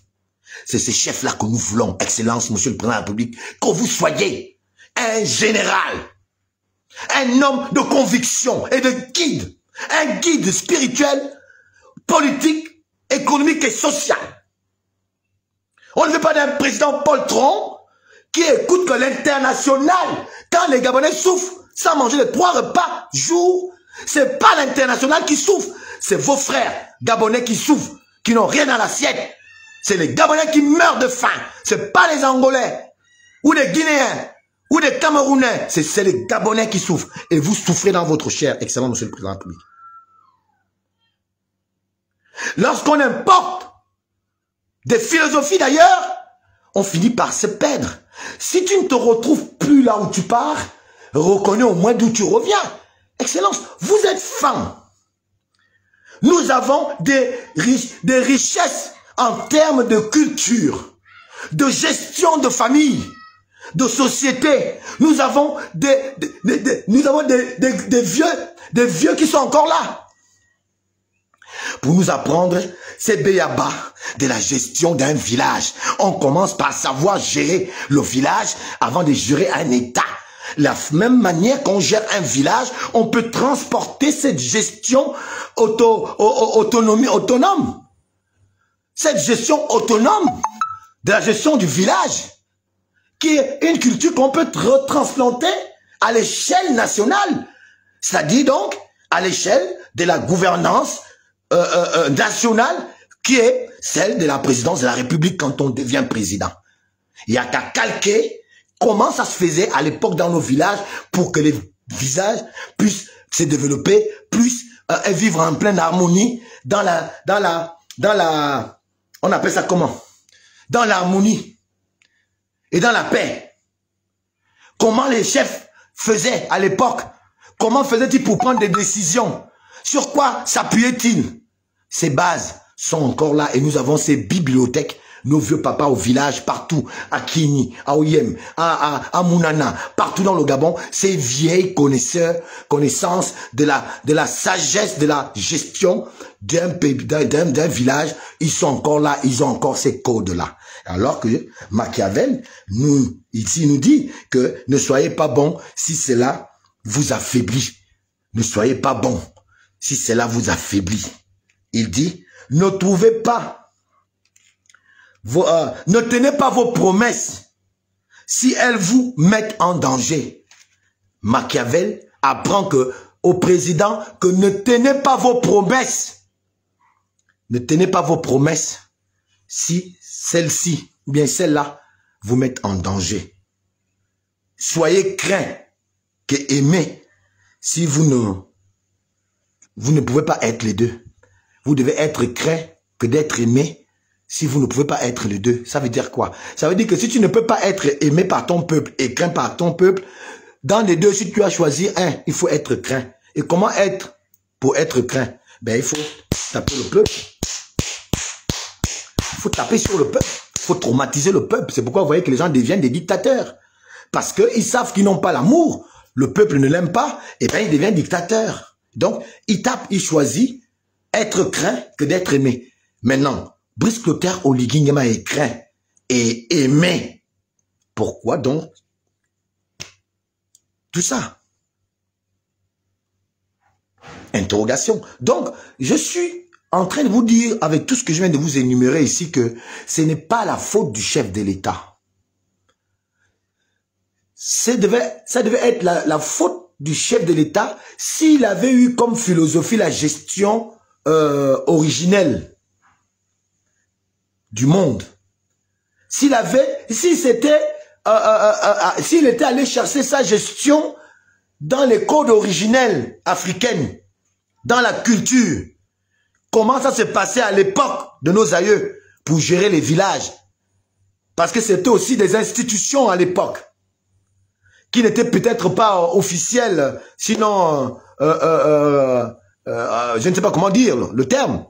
C'est ces chefs-là que nous voulons, Excellence, Monsieur le Président de la République, que vous soyez un général, un homme de conviction et de guide, un guide spirituel, politique, économique et social. On ne veut pas d'un président poltron qui écoute que l'international, quand les Gabonais souffrent sans manger les 3 repas jour, c'est pas l'international qui souffre, c'est vos frères Gabonais qui souffrent, qui n'ont rien à l'assiette. C'est les Gabonais qui meurent de faim. C'est pas les Angolais, ou les Guinéens, ou les Camerounais. C'est les Gabonais qui souffrent. Et vous souffrez dans votre chair, excellent Monsieur le Président de la République. Lorsqu'on importe des philosophies d'ailleurs, on finit par se perdre. Si tu ne te retrouves plus là où tu pars, reconnais au moins d'où tu reviens. Excellence, vous êtes femme. Nous avons des richesses en termes de culture, de gestion de famille, de société. Nous avons des vieux qui sont encore là pour nous apprendre ces béabas de la gestion d'un village. On commence par savoir gérer le village avant de gérer un État. La même manière qu'on gère un village, on peut transporter cette gestion autonome. Cette gestion autonome de la gestion du village, qui est une culture qu'on peut retransplanter à l'échelle nationale. C'est-à-dire donc à l'échelle de la gouvernance nationale, qui est celle de la présidence de la République quand on devient président. Il n'y a qu'à calquer comment ça se faisait à l'époque dans nos villages pour que les villages puissent se développer, puissent vivre en pleine harmonie dans la, on appelle ça comment? Dans l'harmonie et dans la paix. Comment les chefs faisaient à l'époque? Comment faisaient-ils pour prendre des décisions? Sur quoi s'appuyaient-ils? Ces bases sont encore là et nous avons ces bibliothèques. Nos vieux papas au village, partout, à Kini, à Oyem, à Mounana, partout dans le Gabon, ces vieilles connaissances de la sagesse, de la gestion d'un village, ils sont encore là, ils ont encore ces codes-là. Alors que Machiavel, nous dit que ne soyez pas bon si cela vous affaiblit. Ne soyez pas bon si cela vous affaiblit. Il dit, ne trouvez pas ne tenez pas vos promesses si elles vous mettent en danger. Machiavel apprend au président que ne tenez pas vos promesses. Ne tenez pas vos promesses si celle-ci, ou bien celle-là, vous mettent en danger. Soyez craints que aimés si vous ne pouvez pas être les deux. Vous devez être craint que d'être aimé si vous ne pouvez pas être les deux. Ça veut dire quoi? Ça veut dire que si tu ne peux pas être aimé par ton peuple et craint par ton peuple, dans les deux, si tu as choisi un, il faut être craint. Et comment être pour être craint? Ben, il faut taper le peuple. Il faut taper sur le peuple. Il faut traumatiser le peuple. C'est pourquoi vous voyez que les gens deviennent des dictateurs. Parce qu'ils savent qu'ils n'ont pas l'amour. Le peuple ne l'aime pas. Et bien, il devient dictateur. Donc, il tape, il choisit être craint que d'être aimé. Maintenant, Brice Clotaire Oligui Nguema est craint et aimé. Pourquoi donc tout ça? Interrogation. Donc, je suis en train de vous dire, avec tout ce que je viens de vous énumérer ici, que ce n'est pas la faute du chef de l'État. Ça devait être la faute du chef de l'État s'il avait eu comme philosophie la gestion originelle du monde. S'il était allé chercher sa gestion dans les codes originels africains, dans la culture, comment ça se passait à l'époque de nos aïeux pour gérer les villages, parce que c'était aussi des institutions à l'époque qui n'étaient peut-être pas officielles, sinon je ne sais pas comment dire le terme,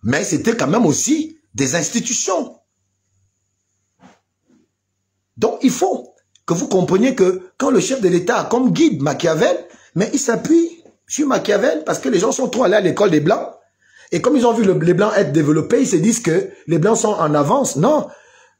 mais c'était quand même aussi des institutions. Donc, il faut que vous compreniez que quand le chef de l'État a comme guide Machiavel, mais il s'appuie sur Machiavel parce que les gens sont trop allés à l'école des Blancs. Et comme ils ont vu les Blancs être développés, ils se disent que les Blancs sont en avance. Non,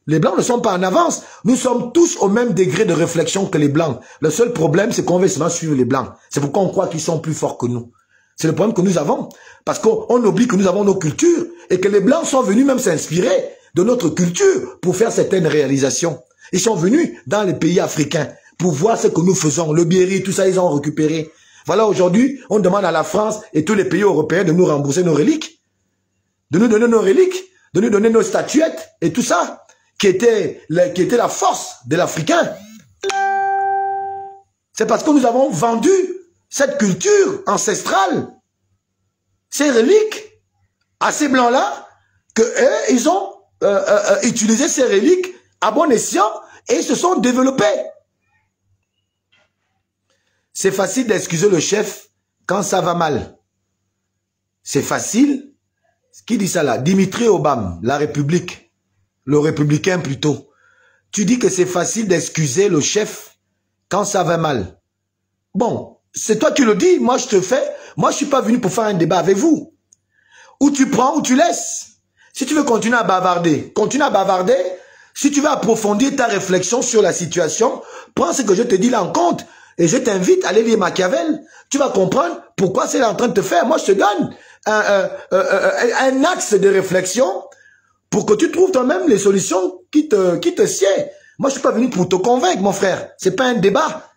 les Blancs ne sont pas en avance. Nous sommes tous au même degré de réflexion que les Blancs. Le seul problème, c'est qu'on veut seulement suivre les Blancs. C'est pourquoi on croit qu'ils sont plus forts que nous. C'est le problème que nous avons. Parce qu'on oublie que nous avons nos cultures et que les Blancs sont venus même s'inspirer de notre culture pour faire certaines réalisations. Ils sont venus dans les pays africains pour voir ce que nous faisons. Le Biéri, tout ça, ils ont récupéré. Voilà, aujourd'hui, on demande à la France et tous les pays européens de nous rembourser nos reliques. De nous donner nos reliques, de nous donner nos statuettes et tout ça, qui était la force de l'Africain. C'est parce que nous avons vendu cette culture ancestrale, ces reliques, à ces Blancs-là, que eux, ils ont utilisé ces reliques à bon escient et ils se sont développés. C'est facile d'excuser le chef quand ça va mal. C'est facile. Qui dit ça là? Dimitri Obama, la République. Le républicain plutôt. Tu dis que c'est facile d'excuser le chef quand ça va mal. Bon, c'est toi qui le dis. Moi, je te fais. Moi, je suis pas venu pour faire un débat avec vous. Ou tu prends ou tu laisses. Si tu veux continuer à bavarder, continue à bavarder. Si tu veux approfondir ta réflexion sur la situation, prends ce que je te dis là en compte. Et je t'invite à aller lire Machiavel. Tu vas comprendre pourquoi c'est en train de te faire. Moi, je te donne un axe de réflexion pour que tu trouves toi-même les solutions qui te sied. Moi, je suis pas venu pour te convaincre, mon frère. C'est pas un débat.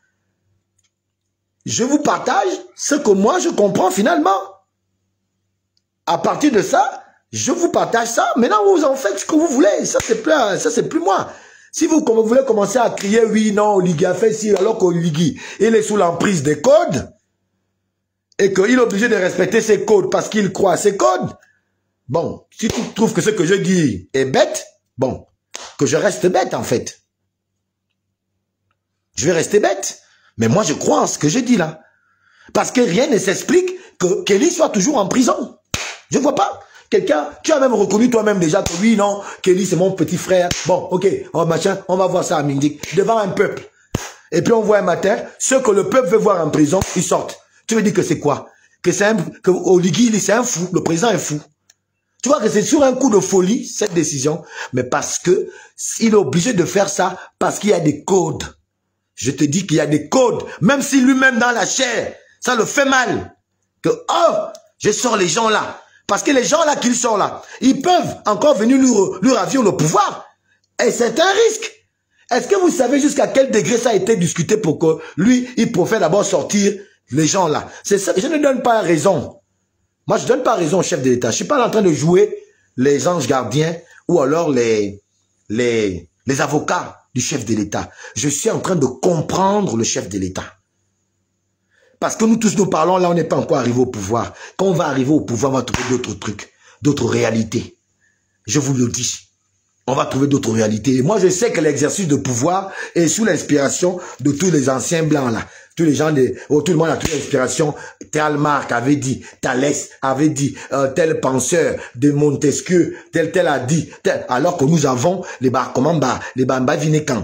Je vous partage ce que moi, je comprends finalement. À partir de ça, je vous partage ça. Maintenant, vous en faites ce que vous voulez. Ça, c'est plus moi. Si vous voulez commencer à crier, oui, non, Oligui a fait ci, alors qu'Oligui, il est sous l'emprise des codes, et qu'il est obligé de respecter ces codes parce qu'il croit à ces codes, bon, si tu trouves que ce que je dis est bête, bon, que je reste bête, en fait. Je vais rester bête. Mais moi, je crois en ce que je dis là. Parce que rien ne s'explique que Kelly soit toujours en prison. Je ne vois pas. Quelqu'un, tu as même reconnu toi-même déjà que oui, non, Kelly, c'est mon petit frère. Bon, ok, oh, machin, on va voir ça à midi, devant un peuple. Et puis on voit un matin, ceux que le peuple veut voir en prison, ils sortent. Tu veux dire que c'est quoi? Que c'est que Oligui, c'est un fou, le président est fou. Tu vois que c'est sur un coup de folie, cette décision, mais parce que il est obligé de faire ça, parce qu'il y a des codes. Je te dis qu'il y a des codes, même si lui-même dans la chair, ça le fait mal. Que, oh, je sors les gens là. Parce que les gens là qu'ils sortent là, ils peuvent encore venir lui ravir le pouvoir. Et c'est un risque. Est-ce que vous savez jusqu'à quel degré ça a été discuté pour que lui, il préfère d'abord sortir les gens là? C'est ça, je ne donne pas raison. Moi, je ne donne pas raison au chef de l'État. Je ne suis pas en train de jouer les anges gardiens ou alors les avocats du chef de l'État. Je suis en train de comprendre le chef de l'État. Parce que nous tous nous parlons, là on n'est pas encore arrivé au pouvoir. Quand on va arriver au pouvoir, on va trouver d'autres trucs, d'autres réalités. Je vous le dis. On va trouver d'autres réalités. Et moi je sais que l'exercice de pouvoir est sous l'inspiration de tous les anciens blancs là. Tous les gens, tout le monde a toute l'inspiration. Karl Marx avait dit, Thalès avait dit, tel penseur de Montesquieu, tel a dit, tel, alors que nous avons les Vinekan,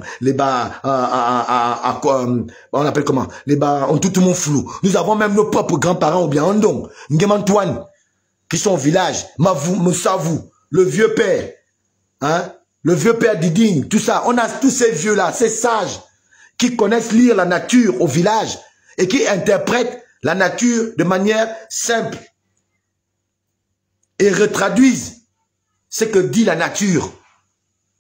on appelle comment, on tout le monde flou. Nous avons même nos propres grands-parents ou bien Andong, Ngemantoine, qui sont au village, Mavou, Moussavou, le vieux père, hein, le vieux père Diding, tout ça. On a tous ces vieux-là, ces sages, qui connaissent lire la nature au village et qui interprètent la nature de manière simple et retraduisent ce que dit la nature.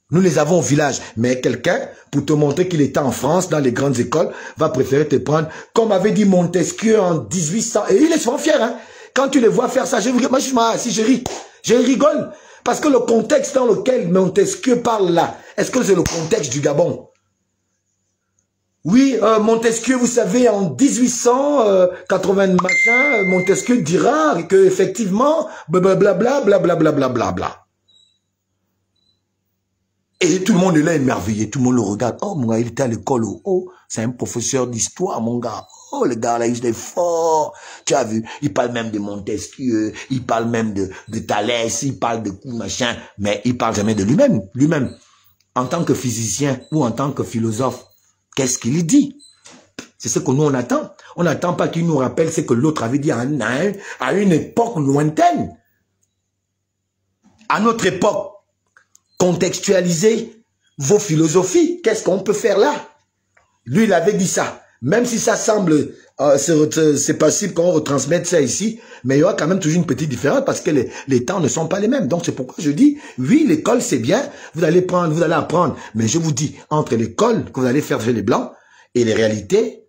Nous les avons au village. Mais quelqu'un, pour te montrer qu'il était en France, dans les grandes écoles, va préférer te prendre, comme avait dit Montesquieu en 1800. Et il est souvent fier, hein. Quand tu les vois faire ça, moi je suis assis, je rigole. Parce que le contexte dans lequel Montesquieu parle là, est-ce que c'est le contexte du Gabon? Oui, Montesquieu, vous savez, en 1880 machin, Montesquieu dira que effectivement, blablabla, blablabla, blablabla. Et tout le monde est là émerveillé, tout le monde le regarde. Oh, mon gars, il était à l'école. Oh, c'est un professeur d'histoire, mon gars. Oh, le gars là, il est fort. Tu as vu, il parle même de Montesquieu, il parle même de Thalès, il parle de machin, mais il parle jamais de lui-même. Lui-même, en tant que physicien ou en tant que philosophe, qu'est-ce qu'il dit? C'est ce que nous on attend. On n'attend pas qu'il nous rappelle ce que l'autre avait dit à une époque lointaine. À notre époque, contextualiser vos philosophies. Qu'est-ce qu'on peut faire là? Lui, il avait dit ça. Même si ça semble, c'est possible qu'on retransmette ça ici, mais il y aura quand même toujours une petite différence parce que les temps ne sont pas les mêmes. Donc c'est pourquoi je dis, oui, l'école c'est bien, vous allez apprendre. Mais je vous dis, entre l'école que vous allez faire chez les Blancs et les réalités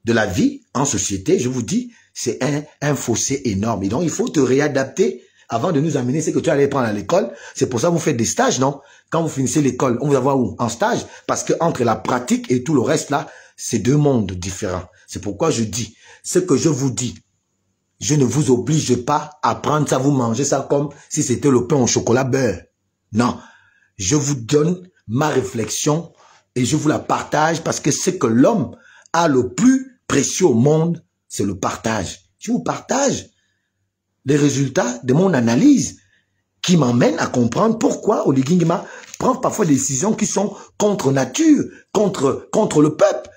de la vie en société, je vous dis, c'est un fossé énorme. Et donc il faut te réadapter avant de nous amener ce que tu allais prendre à l'école. C'est pour ça que vous faites des stages, non? Quand vous finissez l'école, on vous envoie où? En stage. Parce que entre la pratique et tout le reste là, c'est deux mondes différents. C'est pourquoi je dis, ce que je vous dis, je ne vous oblige pas à prendre ça, vous mangez ça comme si c'était le pain au chocolat beurre. Non, je vous donne ma réflexion et je vous la partage parce que ce que l'homme a le plus précieux au monde, c'est le partage. Je vous partage les résultats de mon analyse qui m'emmènent à comprendre pourquoi Oligui Nguema prend parfois des décisions qui sont contre nature, contre le peuple.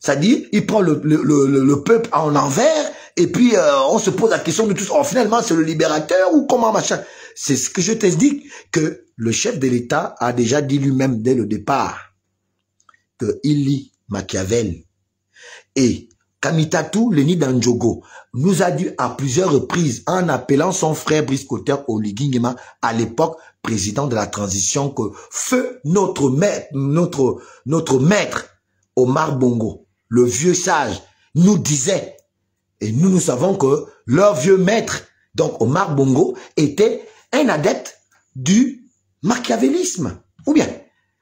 C'est-à-dire, il prend le peuple en envers et puis on se pose la question de tous. Oh, finalement, c'est le libérateur ou comment machin. C'est ce que je te dis, que le chef de l'État a déjà dit lui-même dès le départ qu'il lit Machiavel. Et Kamitatu Leni Danjogo nous a dit à plusieurs reprises, en appelant son frère Brice Cotter Oligui Nguema, à l'époque président de la transition, que feu notre maître Omar Bongo, le vieux sage, nous disait, et nous savons que leur vieux maître, donc Omar Bongo, était un adepte du machiavélisme. Ou bien,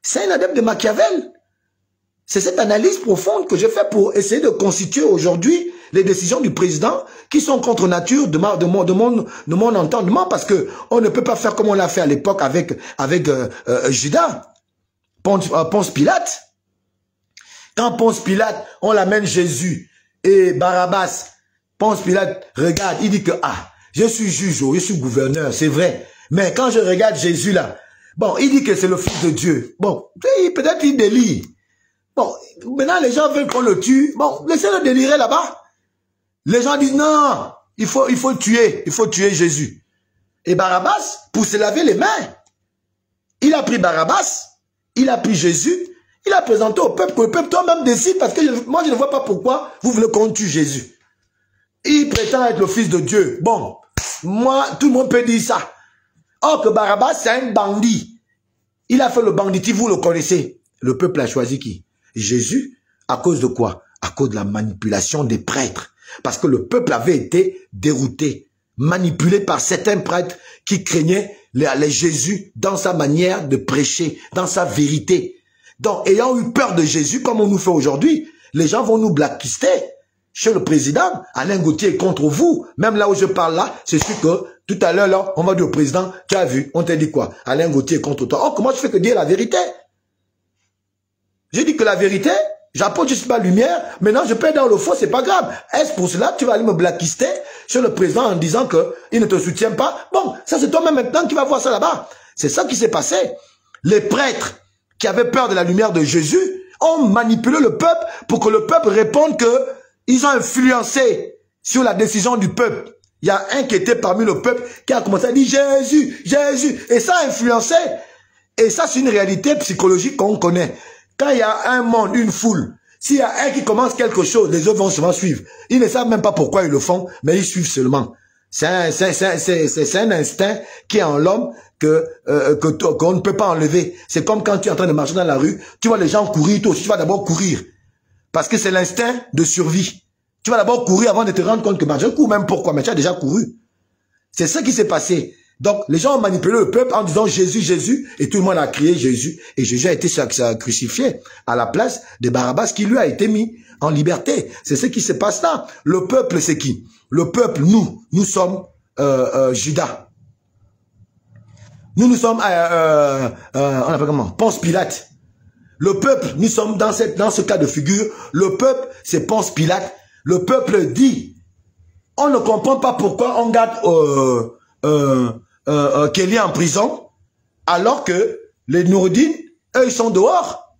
c'est un adepte de Machiavel. C'est cette analyse profonde que je fais pour essayer de constituer aujourd'hui les décisions du président qui sont contre nature de mon entendement, parce que on ne peut pas faire comme on l'a fait à l'époque avec Judas, Ponce Pilate. Quand Ponce Pilate, on l'amène Jésus et Barabbas, Ponce Pilate regarde, il dit que, ah, je suis juge, je suis gouverneur, c'est vrai. Mais quand je regarde Jésus là, bon, il dit que c'est le Fils de Dieu. Bon, peut-être il délire. Bon, maintenant les gens veulent qu'on le tue. Bon, laissez-le délirer là-bas. Les gens disent non, il faut le tuer, il faut tuer Jésus. Et Barabbas, pour se laver les mains, il a pris Barabbas, il a pris Jésus, il a présenté au peuple, que le peuple toi-même décide, parce que moi je ne vois pas pourquoi vous voulez qu'on tue Jésus. Il prétend être le Fils de Dieu. Bon, moi, tout le monde peut dire ça. Or que Barabbas, c'est un bandit. Il a fait le banditisme, vous le connaissez. Le peuple a choisi qui? Jésus. À cause de quoi? À cause de la manipulation des prêtres. Parce que le peuple avait été dérouté, manipulé par certains prêtres qui craignaient les Jésus dans sa manière de prêcher, dans sa vérité. Donc, ayant eu peur de Jésus, comme on nous fait aujourd'hui, les gens vont nous blacklister. Chez le président, Alain Gauthier est contre vous. Même là où je parle là, c'est sûr que tout à l'heure, là, on va dire au président, tu as vu, on t'a dit quoi? Alain Gauthier est contre toi. Oh, comment je fais que dire la vérité? J'ai dit que la vérité, j'apporte juste ma lumière, maintenant je peux être dans le faux, c'est pas grave. Est-ce pour cela que tu vas aller me blacklister chez le président en disant qu'il ne te soutient pas? Bon, ça c'est toi-même maintenant qui vas voir ça là-bas. C'est ça qui s'est passé. Les prêtres qui avaient peur de la lumière de Jésus ont manipulé le peuple pour que le peuple réponde que ils ont influencé sur la décision du peuple. Il y a un qui était parmi le peuple qui a commencé à dire Jésus, Jésus. Et ça a influencé. Et ça, c'est une réalité psychologique qu'on connaît. Quand il y a un monde, une foule, s'il y a un qui commence quelque chose, les autres vont souvent suivre. Ils ne savent même pas pourquoi ils le font, mais ils suivent seulement. C'est un instinct qui est en l'homme qu'on ne peut pas enlever. C'est comme quand tu es en train de marcher dans la rue, tu vois les gens courir, toi aussi tu vas d'abord courir. Parce que c'est l'instinct de survie. Tu vas d'abord courir avant de te rendre compte que je cours même pourquoi, mais tu as déjà couru. C'est ça qui s'est passé. Donc, les gens ont manipulé le peuple en disant Jésus, Jésus, et tout le monde a crié Jésus. Et Jésus a été crucifié à la place de Barabbas qui lui a été mis en liberté. C'est ce qui se passe là. Le peuple, c'est qui? Le peuple, nous sommes Judas. Nous sommes, on appelle comment? Ponce Pilate. Le peuple, nous sommes dans ce cas de figure, le peuple, c'est Ponce Pilate. Le peuple dit, on ne comprend pas pourquoi on garde Kelly en prison, alors que les Noureddin, eux, ils sont dehors.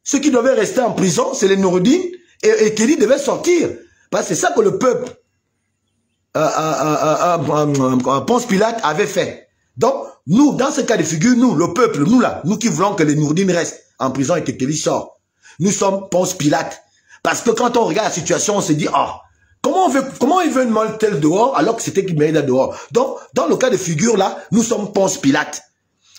Ceux qui devaient rester en prison, c'est les Noureddin, et Kelly devait sortir. Parce que c'est ça que le peuple, Ponce Pilate avait fait. Donc, nous, dans ce cas de figure, nous, le peuple, nous là, nous qui voulons que les Noureddin restent en prison et que Kelly sort, nous sommes Ponce Pilate. Parce que quand on regarde la situation, on se dit, ah, comment ils veulent mal tel dehors alors que c'était qui mérite dehors. Donc, dans le cas de figure là, nous sommes Ponce Pilate.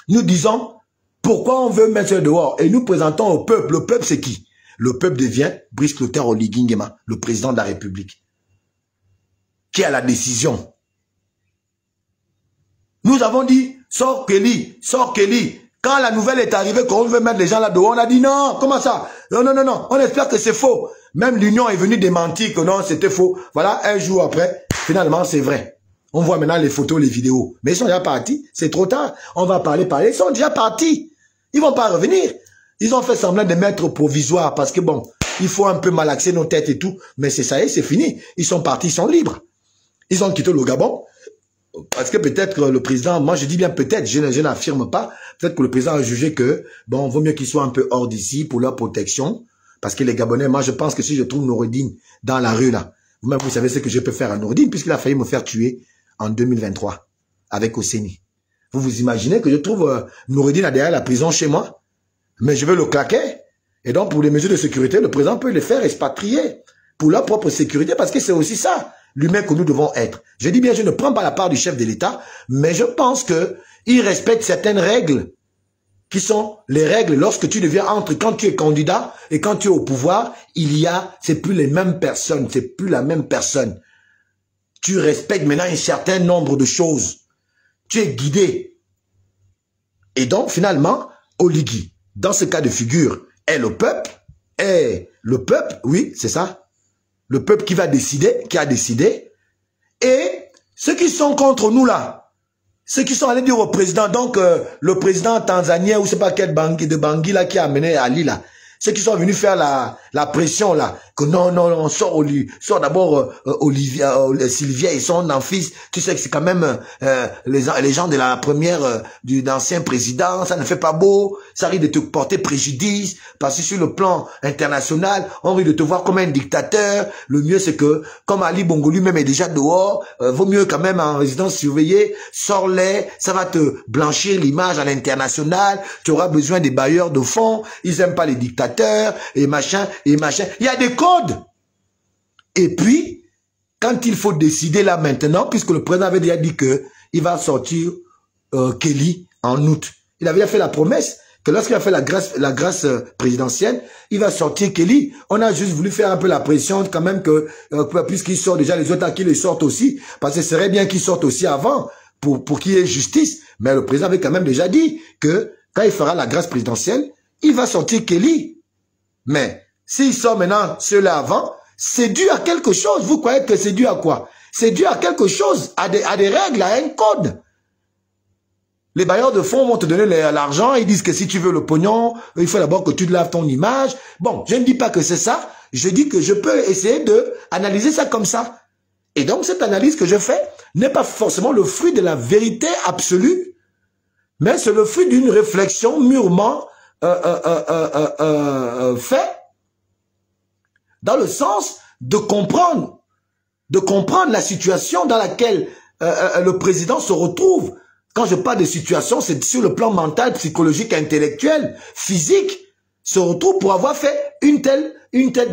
Nous disons, pourquoi on veut mettre dehors? Et nous présentons au peuple. Le peuple, c'est qui? Le peuple devient Brice Clotaire Oligui Nguema, le président de la République, qui a la décision. Nous avons dit, sors Kelly, sors Kelly. Quand la nouvelle est arrivée, qu'on veut mettre les gens là dehors, on a dit non, comment ça? Non, non, non, non, on espère que c'est faux. Même l'Union est venue démentir que non, c'était faux. Voilà, un jour après, finalement, c'est vrai. On voit maintenant les photos, les vidéos. Mais ils sont déjà partis, c'est trop tard. On va parler, ils sont déjà partis. Ils vont pas revenir. Ils ont fait semblant de mettre provisoire parce que bon, il faut un peu malaxer nos têtes et tout. Mais c'est ça y est, c'est fini. Ils sont partis, ils sont libres. Ils ont quitté le Gabon. Parce que peut-être le président, moi je dis bien peut-être, je n'affirme pas, peut-être que le président a jugé que, bon, vaut mieux qu'ils soient un peu hors d'ici pour leur protection, parce que les Gabonais, moi je pense que si je trouve Noureddin dans la rue là, vous-même vous savez ce que je peux faire à Noureddin, puisqu'il a failli me faire tuer en 2023, avec Osseni. Vous vous imaginez que je trouve Noureddin derrière la prison chez moi, mais je veux le claquer, et donc pour les mesures de sécurité, le président peut les faire expatrier, pour leur propre sécurité, parce que c'est aussi ça, l'humain que nous devons être. Je dis bien, je ne prends pas la part du chef de l'État, mais je pense qu'il respecte certaines règles qui sont les règles lorsque tu deviens quand tu es candidat et quand tu es au pouvoir, c'est plus les mêmes personnes, c'est plus la même personne. Tu respectes maintenant un certain nombre de choses. Tu es guidé. Et donc, finalement, Oligui, dans ce cas de figure, est le peuple, oui, c'est ça. Le peuple qui va décider, qui a décidé, et ceux qui sont contre nous là, ceux qui sont allés dire au président, donc le président tanzanien ou c'est pas quel de Bangui là qui a amené Ali là, ceux qui sont venus faire la pression là, que non, non, non, sort d'abord Sylvia et son fils. Tu sais que c'est quand même les gens de la première, d'ancien président, ça ne fait pas beau, ça risque de te porter préjudice, parce que sur le plan international, on risque de te voir comme un dictateur. Le mieux c'est que, comme Ali Bongo lui-même est déjà dehors, vaut mieux quand même en résidence surveillée, sors-les, ça va te blanchir l'image à l'international, tu auras besoin des bailleurs de fonds, ils aiment pas les dictateurs, et machin, et machin. Il y a des codes. Et puis, quand il faut décider là maintenant, puisque le président avait déjà dit que il va sortir Kelly en août. Il avait déjà fait la promesse que lorsqu'il a fait la grâce présidentielle, il va sortir Kelly. On a juste voulu faire un peu la pression quand même que, puisqu'il sort déjà, les autres à qui les sortent aussi, parce que ce serait bien qu'ils sortent aussi avant pour qu'il y ait justice. Mais le président avait quand même déjà dit que quand il fera la grâce présidentielle, il va sortir Kelly. Mais s'il sort maintenant ceux-là avant, c'est dû à quelque chose. Vous croyez que c'est dû à quoi? C'est dû à quelque chose, à des règles, à un code. Les bailleurs de fonds vont te donner l'argent, ils disent que si tu veux le pognon, il faut d'abord que tu te laves ton image. Bon, je ne dis pas que c'est ça, je dis que je peux essayer d'analyser ça comme ça. Et donc cette analyse que je fais n'est pas forcément le fruit de la vérité absolue, mais c'est le fruit d'une réflexion mûrement faite dans le sens de comprendre la situation dans laquelle le président se retrouve. Quand je parle de situation, c'est sur le plan mental, psychologique, intellectuel, physique, se retrouve pour avoir fait une telle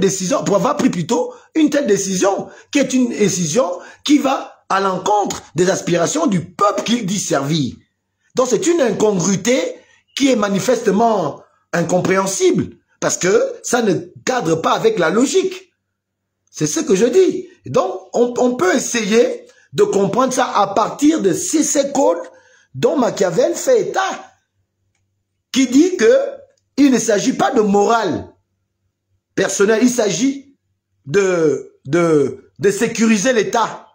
décision, pour avoir pris plutôt une telle décision, qui est une décision qui va à l'encontre des aspirations du peuple qu'il dit servir. Donc c'est une incongruité qui est manifestement incompréhensible, parce que ça ne cadre pas avec la logique. C'est ce que je dis. Donc on peut essayer de comprendre ça à partir de ces codes dont Machiavel fait état, qui dit que il ne s'agit pas de morale personnelle, il s'agit de sécuriser l'État,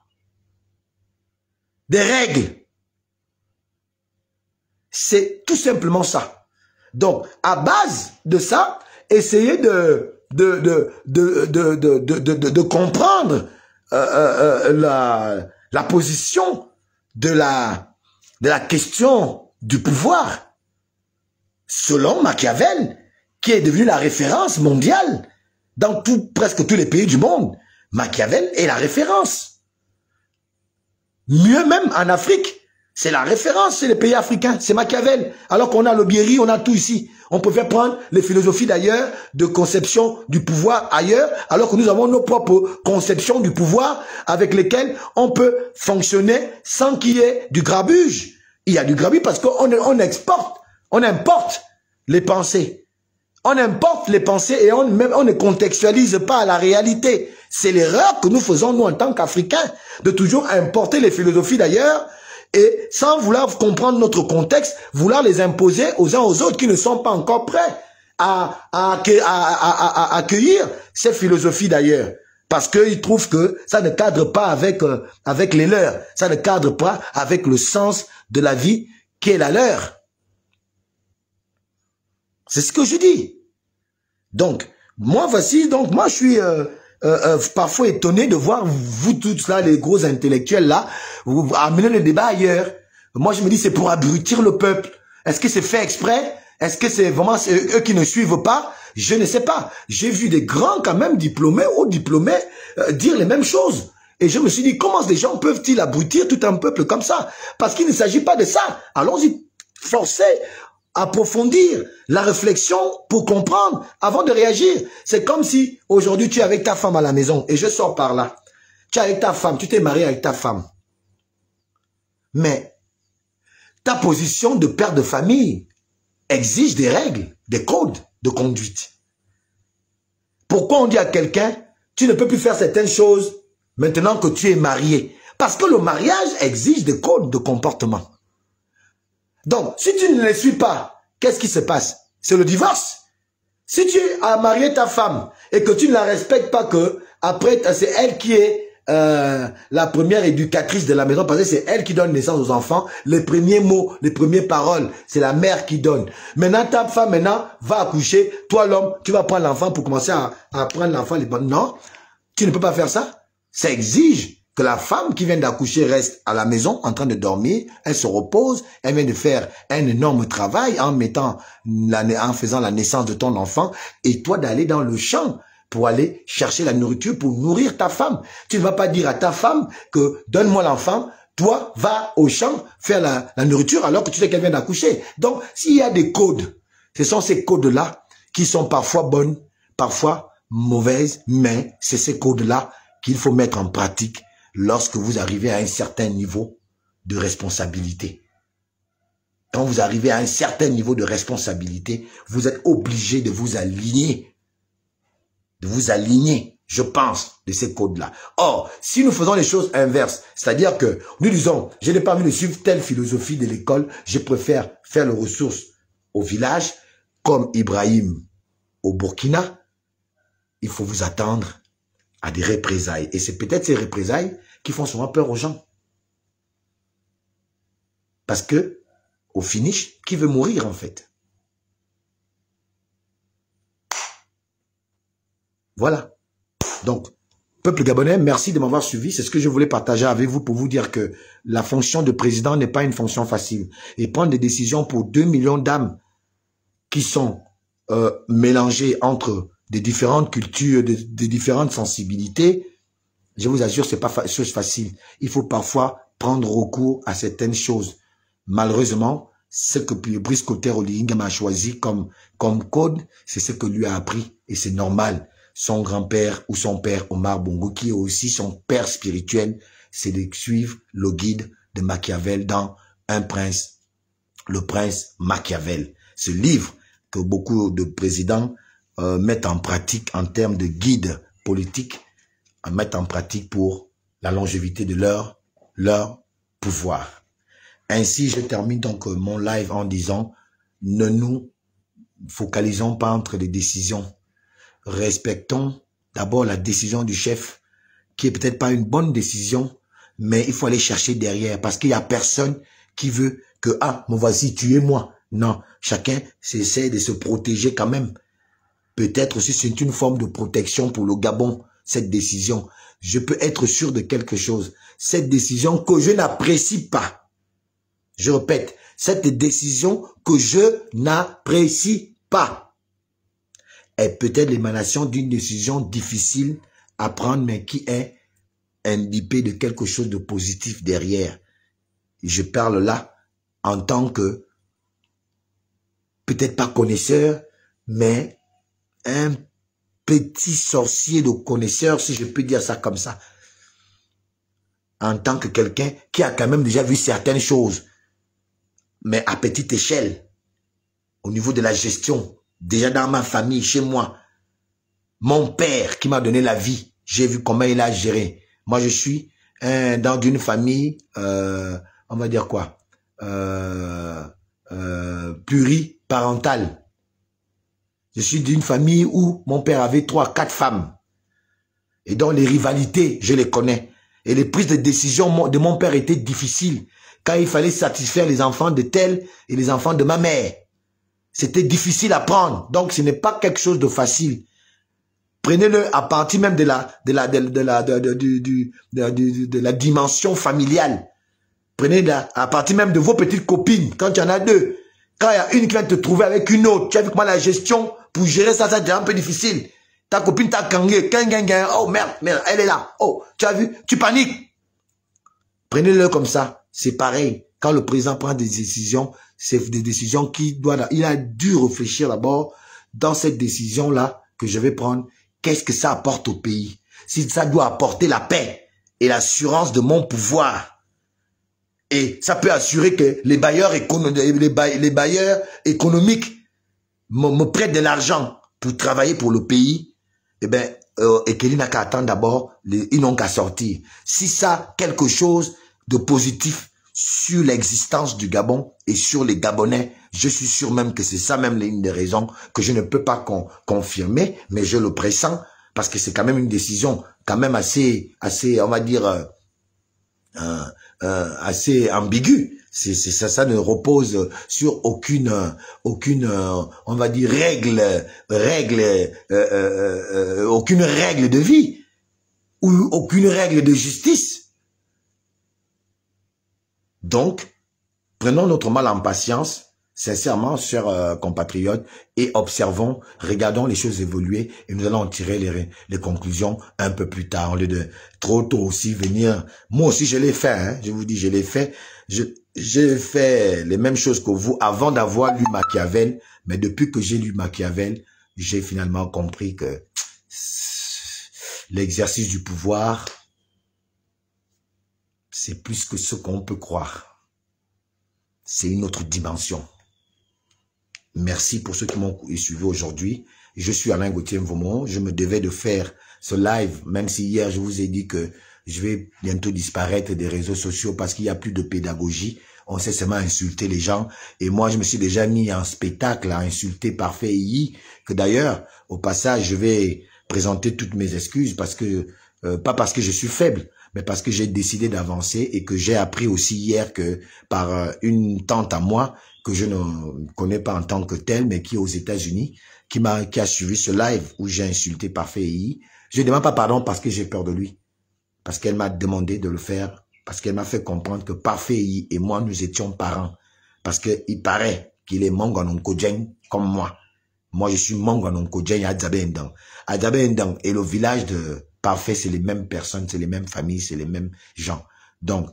des règles. C'est tout simplement ça. Donc, à base de ça, essayez de comprendre la position de la question du pouvoir. Selon Machiavel, qui est devenu la référence mondiale dans presque tous les pays du monde, Machiavel est la référence. Mieux même en Afrique, c'est la référence, c'est les pays africains, c'est Machiavel. Alors qu'on a le Biéri, on a tout ici. On peut faire prendre les philosophies d'ailleurs, de conception du pouvoir ailleurs, alors que nous avons nos propres conceptions du pouvoir avec lesquelles on peut fonctionner sans qu'il y ait du grabuge. Il y a du grabuge parce qu'on exporte, on importe les pensées. On importe les pensées et on ne contextualise pas la réalité. C'est l'erreur que nous faisons, nous, en tant qu'Africains, de toujours importer les philosophies d'ailleurs, et sans vouloir comprendre notre contexte, vouloir les imposer aux uns aux autres qui ne sont pas encore prêts à accueillir ces philosophies d'ailleurs. Parce qu'ils trouvent que ça ne cadre pas avec les leurs. Ça ne cadre pas avec le sens de la vie qui est la leur. C'est ce que je dis. Donc, moi je suis parfois étonné de voir vous tous là, les gros intellectuels là, vous amener le débat ailleurs. Moi je me dis c'est pour abrutir le peuple. Est-ce que c'est fait exprès? Est-ce que c'est vraiment eux qui ne suivent pas? Je ne sais pas. J'ai vu des grands quand même diplômés ou diplômés dire les mêmes choses. Et je me suis dit comment des gens peuvent-ils abrutir tout un peuple comme ça? Parce qu'il ne s'agit pas de ça. Allons-y, forcez, approfondir la réflexion pour comprendre avant de réagir. C'est comme si aujourd'hui tu es avec ta femme à la maison et je sors par là. Tu es avec ta femme, tu t'es marié avec ta femme. Mais ta position de père de famille exige des règles, des codes de conduite. Pourquoi on dit à quelqu'un, tu ne peux plus faire certaines choses maintenant que tu es marié? Parce que le mariage exige des codes de comportement. Donc, si tu ne les suis pas, qu'est-ce qui se passe? C'est le divorce. Si tu as marié ta femme et que tu ne la respectes pas, que après c'est elle qui est la première éducatrice de la maison, parce que c'est elle qui donne naissance aux enfants. Les premiers mots, les premières paroles, c'est la mère qui donne. Maintenant, ta femme, va accoucher. Toi, l'homme, tu vas prendre l'enfant pour commencer à prendre l'enfant. Non, tu ne peux pas faire ça. Ça exige que la femme qui vient d'accoucher reste à la maison en train de dormir, elle se repose, elle vient de faire un énorme travail en faisant la naissance de ton enfant, et toi d'aller dans le champ pour aller chercher la nourriture pour nourrir ta femme. Tu ne vas pas dire à ta femme que donne-moi l'enfant, toi va au champ faire la nourriture alors que tu sais qu'elle vient d'accoucher. Donc s'il y a des codes, ce sont ces codes-là qui sont parfois bonnes, parfois mauvaises, mais c'est ces codes-là qu'il faut mettre en pratique lorsque vous arrivez à un certain niveau de responsabilité. Quand vous arrivez à un certain niveau de responsabilité, vous êtes obligé de vous aligner. Je pense, de ces codes-là. Or, si nous faisons les choses inverses, c'est-à-dire que nous disons, je n'ai pas envie de suivre telle philosophie de l'école, je préfère faire les ressources au village, comme Ibrahim au Burkina, il faut vous attendre à des représailles. Et c'est peut-être ces représailles qui font souvent peur aux gens. Parce que, au finish, qui veut mourir en fait? Voilà. Donc, peuple gabonais, merci de m'avoir suivi. C'est ce que je voulais partager avec vous pour vous dire que la fonction de président n'est pas une fonction facile. Et prendre des décisions pour 2 millions d'âmes qui sont mélangées entre des différentes cultures, des différentes sensibilités, je vous assure, c'est pas chose facile. Il faut parfois prendre recours à certaines choses. Malheureusement, ce que Brice Clotaire Oligingama a choisi comme code, c'est ce que lui a appris. Et c'est normal. Son grand-père ou son père, Omar Bongo, qui est aussi son père spirituel, c'est de suivre le guide de Machiavel dans Un prince, le prince Machiavel. Ce livre que beaucoup de présidents mettent en pratique en termes de guide politique, mettent en pratique pour la longévité de leur pouvoir. Ainsi, je termine donc mon live en disant, ne nous focalisons pas entre les décisions. Respectons d'abord la décision du chef, qui est peut-être pas une bonne décision, mais il faut aller chercher derrière, parce qu'il y a personne qui veut que, ah, mon voici, tuez-moi. Non, chacun essaie de se protéger quand même. Peut-être aussi c'est une forme de protection pour le Gabon, cette décision. Je peux être sûr de quelque chose. Cette décision que je n'apprécie pas. Je répète, cette décision que je n'apprécie pas est peut-être l'émanation d'une décision difficile à prendre, mais qui est indiquée de quelque chose de positif derrière. Je parle là en tant que, peut-être pas connaisseur, mais un petit sorcier de connaisseur, si je peux dire ça comme ça. En tant que quelqu'un qui a quand même déjà vu certaines choses, mais à petite échelle, au niveau de la gestion, déjà dans ma famille, chez moi. Mon père qui m'a donné la vie, j'ai vu comment il a géré. Moi, je suis dans une famille, on va dire quoi, pluriparentale. Je suis d'une famille où mon père avait 3, 4 femmes. Et donc les rivalités, je les connais. Et les prises de décision de mon père étaient difficiles. Quand il fallait satisfaire les enfants de tel et les enfants de ma mère. C'était difficile à prendre. Donc ce n'est pas quelque chose de facile. Prenez-le à partir même de la dimension familiale. Prenez à partir même de vos petites copines, quand il y en a 2. Quand il y a une qui vient te trouver avec une autre, tu as vu comment la gestion pour gérer ça, c'est un peu difficile. Ta copine t'a kangé, oh merde, elle est là. Oh, tu as vu, tu paniques. Prenez-le comme ça, c'est pareil. Quand le président prend des décisions, c'est des décisions il a dû réfléchir d'abord dans cette décision-là que je vais prendre. Qu'est-ce que ça apporte au pays? Si ça doit apporter la paix et l'assurance de mon pouvoir. Et ça peut assurer que les bailleurs économiques me prêtent de l'argent pour travailler pour le pays. Eh bien, et qu'il n'a qu'à attendre d'abord, ils n'ont qu'à sortir. Si ça a quelque chose de positif sur l'existence du Gabon et sur les Gabonais, je suis sûr même que c'est ça même l'une des raisons que je ne peux pas confirmer, mais je le pressens parce que c'est quand même une décision quand même assez, on va dire, assez ambigu. Ça ne repose sur aucune, on va dire, aucune règle de vie ou aucune règle de justice. Donc, prenons notre mal en patience, sincèrement, chers compatriotes, et observons, regardons les choses évoluer, et nous allons en tirer les conclusions un peu plus tard, au lieu de trop tôt aussi venir. Moi aussi, je l'ai fait, hein, je vous dis, je l'ai fait. J'ai fait les mêmes choses que vous avant d'avoir lu Machiavel, mais depuis que j'ai lu Machiavel, j'ai finalement compris que l'exercice du pouvoir, c'est plus que ce qu'on peut croire. C'est une autre dimension. Merci pour ceux qui m'ont suivi aujourd'hui. Je suis Alain Gauthier Mvomo. Je me devais de faire ce live, même si hier je vous ai dit que je vais bientôt disparaître des réseaux sociaux parce qu'il n'y a plus de pédagogie. On sait seulement insulter les gens. Et moi, je me suis déjà mis en spectacle à insulter Parfait Yi, que d'ailleurs, au passage, je vais présenter toutes mes excuses parce que, pas parce que je suis faible, mais parce que j'ai décidé d'avancer et que j'ai appris aussi hier que par une tante à moi, que je ne connais pas en tant que telle, mais qui est aux États-Unis, qui a suivi ce live où j'ai insulté Parfait Yi. Je ne demande pas pardon parce que j'ai peur de lui. Parce qu'elle m'a demandé de le faire, parce qu'elle m'a fait comprendre que Parfait Yi et moi, nous étions parents. Parce qu'il paraît qu'il est Mongononkodjeng comme moi. Moi, je suis Mongononkodjeng à Adjabendang. Adjabendang et le village de Parfait, c'est les mêmes personnes, c'est les mêmes familles, c'est les mêmes gens. Donc,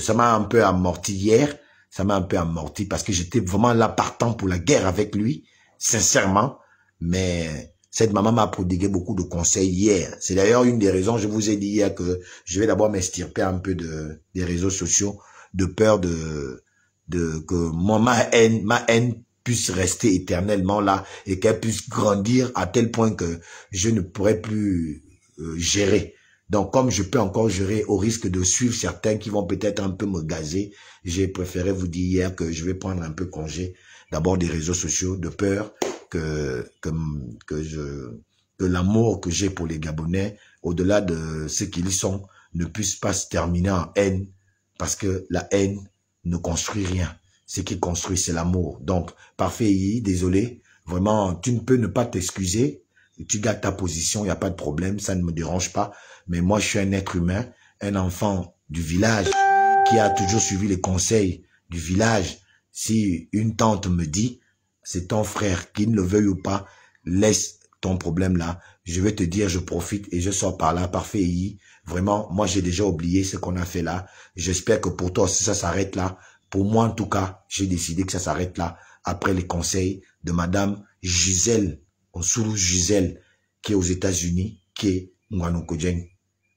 ça m'a un peu amorti hier. Ça m'a un peu amorti parce que j'étais vraiment là partant pour la guerre avec lui, sincèrement. Mais cette maman m'a prodigué beaucoup de conseils hier. C'est d'ailleurs une des raisons, je vous ai dit hier que je vais d'abord m'extirper un peu des réseaux sociaux, de peur que ma haine puisse rester éternellement là et qu'elle puisse grandir à tel point que je ne pourrais plus gérer. Donc, comme je peux encore gérer au risque de suivre certains qui vont peut-être un peu me gazer, j'ai préféré vous dire hier que je vais prendre un peu congé, d'abord des réseaux sociaux, de peur que l'amour que j'ai pour les Gabonais, au-delà de ce qu'ils sont, ne puisse pas se terminer en haine, parce que la haine ne construit rien. Ce qui construit, c'est l'amour. Donc, Parfait Yi, désolé, vraiment, tu ne peux ne pas t'excuser, tu gardes ta position, il n'y a pas de problème, ça ne me dérange pas. Mais moi, je suis un être humain, un enfant du village qui a toujours suivi les conseils du village. Si une tante me dit, c'est ton frère, qu'il ne le veuille ou pas, laisse ton problème là. Je vais te dire, je profite et je sors par là, Parfait Yi. Vraiment, moi, j'ai déjà oublié ce qu'on a fait là. J'espère que pour toi aussi, ça s'arrête là. Pour moi, en tout cas, j'ai décidé que ça s'arrête là, après les conseils de Madame Gisèle, Onsuru Gisèle, qui est aux États-Unis, qui est Ngwanonkodjeng,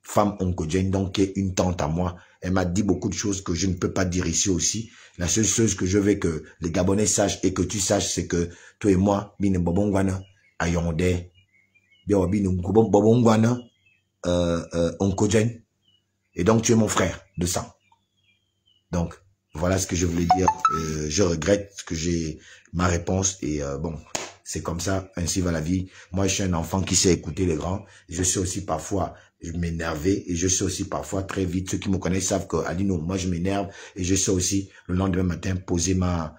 femme Onkodjeng, donc qui est une tante à moi. Elle m'a dit beaucoup de choses que je ne peux pas dire ici aussi. La seule chose que je veux que les Gabonais sachent et que tu saches, c'est que toi et moi, bine bobongwana, ayonde, bine bobongwana, Onkodjeng. Et donc tu es mon frère de sang. Donc, voilà ce que je voulais dire. Je regrette que j'ai ma réponse et bon, c'est comme ça, ainsi va la vie. Moi, je suis un enfant qui sait écouter les grands. Je sais aussi parfois m'énerver et je sais aussi parfois très vite, ceux qui me connaissent savent que Alino, moi je m'énerve et je sais aussi le lendemain matin poser ma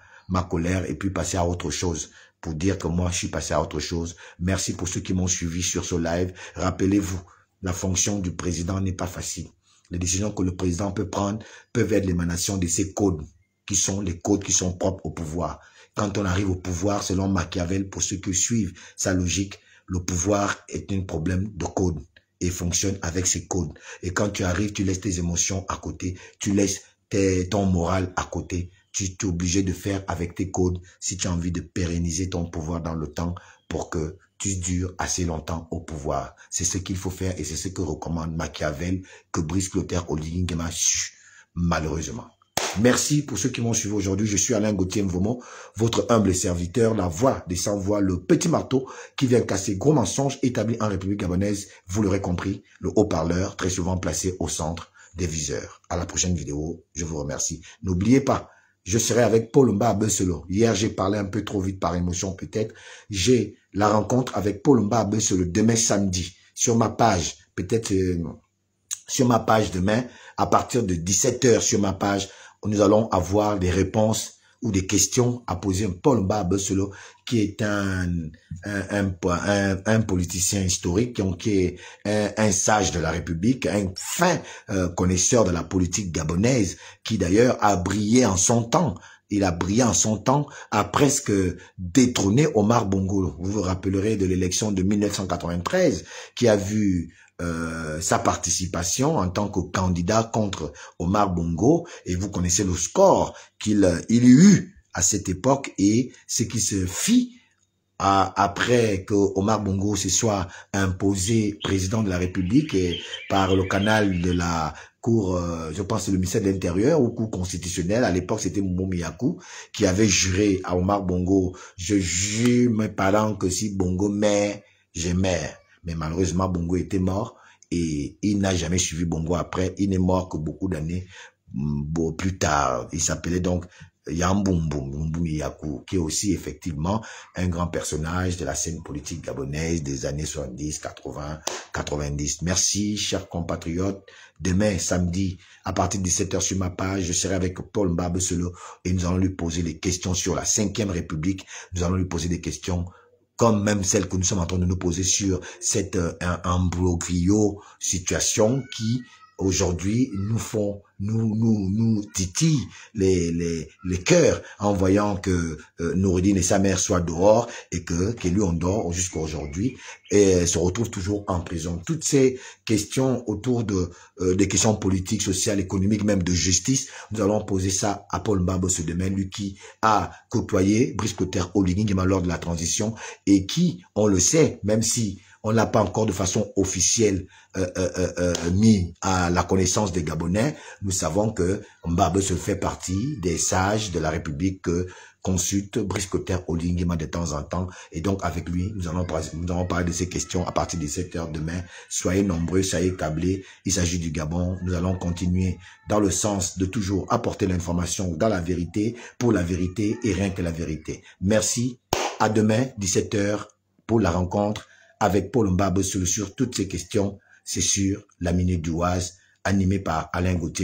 colère et puis passer à autre chose pour dire que moi je suis passé à autre chose. Merci pour ceux qui m'ont suivi sur ce live. Rappelez-vous, la fonction du président n'est pas facile. Les décisions que le président peut prendre peuvent être l'émanation de ces codes qui sont les codes qui sont propres au pouvoir. Quand on arrive au pouvoir, selon Machiavel, pour ceux qui suivent sa logique, le pouvoir est un problème de code et fonctionne avec ces codes. Et quand tu arrives, tu laisses tes émotions à côté, tu laisses ton moral à côté. Tu es obligé de faire avec tes codes si tu as envie de pérenniser ton pouvoir dans le temps pour que tu dures assez longtemps au pouvoir. C'est ce qu'il faut faire et c'est ce que recommande Machiavel, que Brice Clotaire Oligingema, malheureusement. Merci pour ceux qui m'ont suivi aujourd'hui. Je suis Alain Gauthier Mvomo, votre humble serviteur, la voix des sans-voix, le petit marteau qui vient casser gros mensonges établis en République gabonaise. Vous l'aurez compris, le haut-parleur très souvent placé au centre des viseurs. À la prochaine vidéo, je vous remercie. N'oubliez pas, je serai avec Paul Mba Abesolo. Hier, j'ai parlé un peu trop vite par émotion peut-être. J'ai la rencontre avec Paul Mba Abesolo demain samedi sur ma page peut-être sur ma page demain, à partir de 17 h sur ma page, nous allons avoir des réponses ou des questions à poser à Paul Mbabesolo, qui est un politicien historique, qui est un sage de la République, un fin connaisseur de la politique gabonaise, qui d'ailleurs a brillé en son temps. Il a brillé en son temps, a presque détrôné Omar Bongo. Vous vous rappellerez de l'élection de 1993, qui a vu sa participation en tant que candidat contre Omar Bongo, et vous connaissez le score qu'il eut à cette époque et ce qui se fit après que Omar Bongo se soit imposé président de la République et par le canal de la Cour, je pense le ministère de l'Intérieur ou Cour constitutionnelle. À l'époque, c'était Momo Miyaku qui avait juré à Omar Bongo, je jure mes parents que si Bongo meurt, je meurs. Mais malheureusement, Bongo était mort et il n'a jamais suivi Bongo après. Il n'est mort que beaucoup d'années plus tard. Il s'appelait donc Yambumbu Miyaku, qui est aussi effectivement un grand personnage de la scène politique gabonaise des années 70, 80, 90. Merci, chers compatriotes. Demain, samedi, à partir de 17 h sur ma page, je serai avec Paul Mbabesolo et nous allons lui poser des questions sur la 5e République. Nous allons lui poser des questions comme même celles que nous sommes en train de nous poser sur cette imbroglio situation qui aujourd'hui nous titille les cœurs en voyant que Noureddin et sa mère soient dehors et que lui on dort jusqu'à aujourd'hui et se retrouve toujours en prison. Toutes ces questions autour des questions politiques, sociales, économiques, même de justice, nous allons poser ça à Paul Mbabesolo demain, lui qui a côtoyé Brice Clotaire Oligui lors de la transition et qui, on le sait, même si on n'a pas encore de façon officielle mis à la connaissance des Gabonais, nous savons que Mbabesolo fait partie des sages de la République que consulte Brice Clotaire Oligui de temps en temps. Et donc avec lui, nous allons parler de ces questions à partir de 7 h demain. Soyez nombreux, soyez câblés. Il s'agit du Gabon. Nous allons continuer dans le sens de toujours apporter l'information dans la vérité, pour la vérité et rien que la vérité. Merci. À demain, 17 h pour la rencontre avec Paul Mbabesolo sur toutes ces questions. C'est sur la Minute du Oise, animée par Alain Gauthier.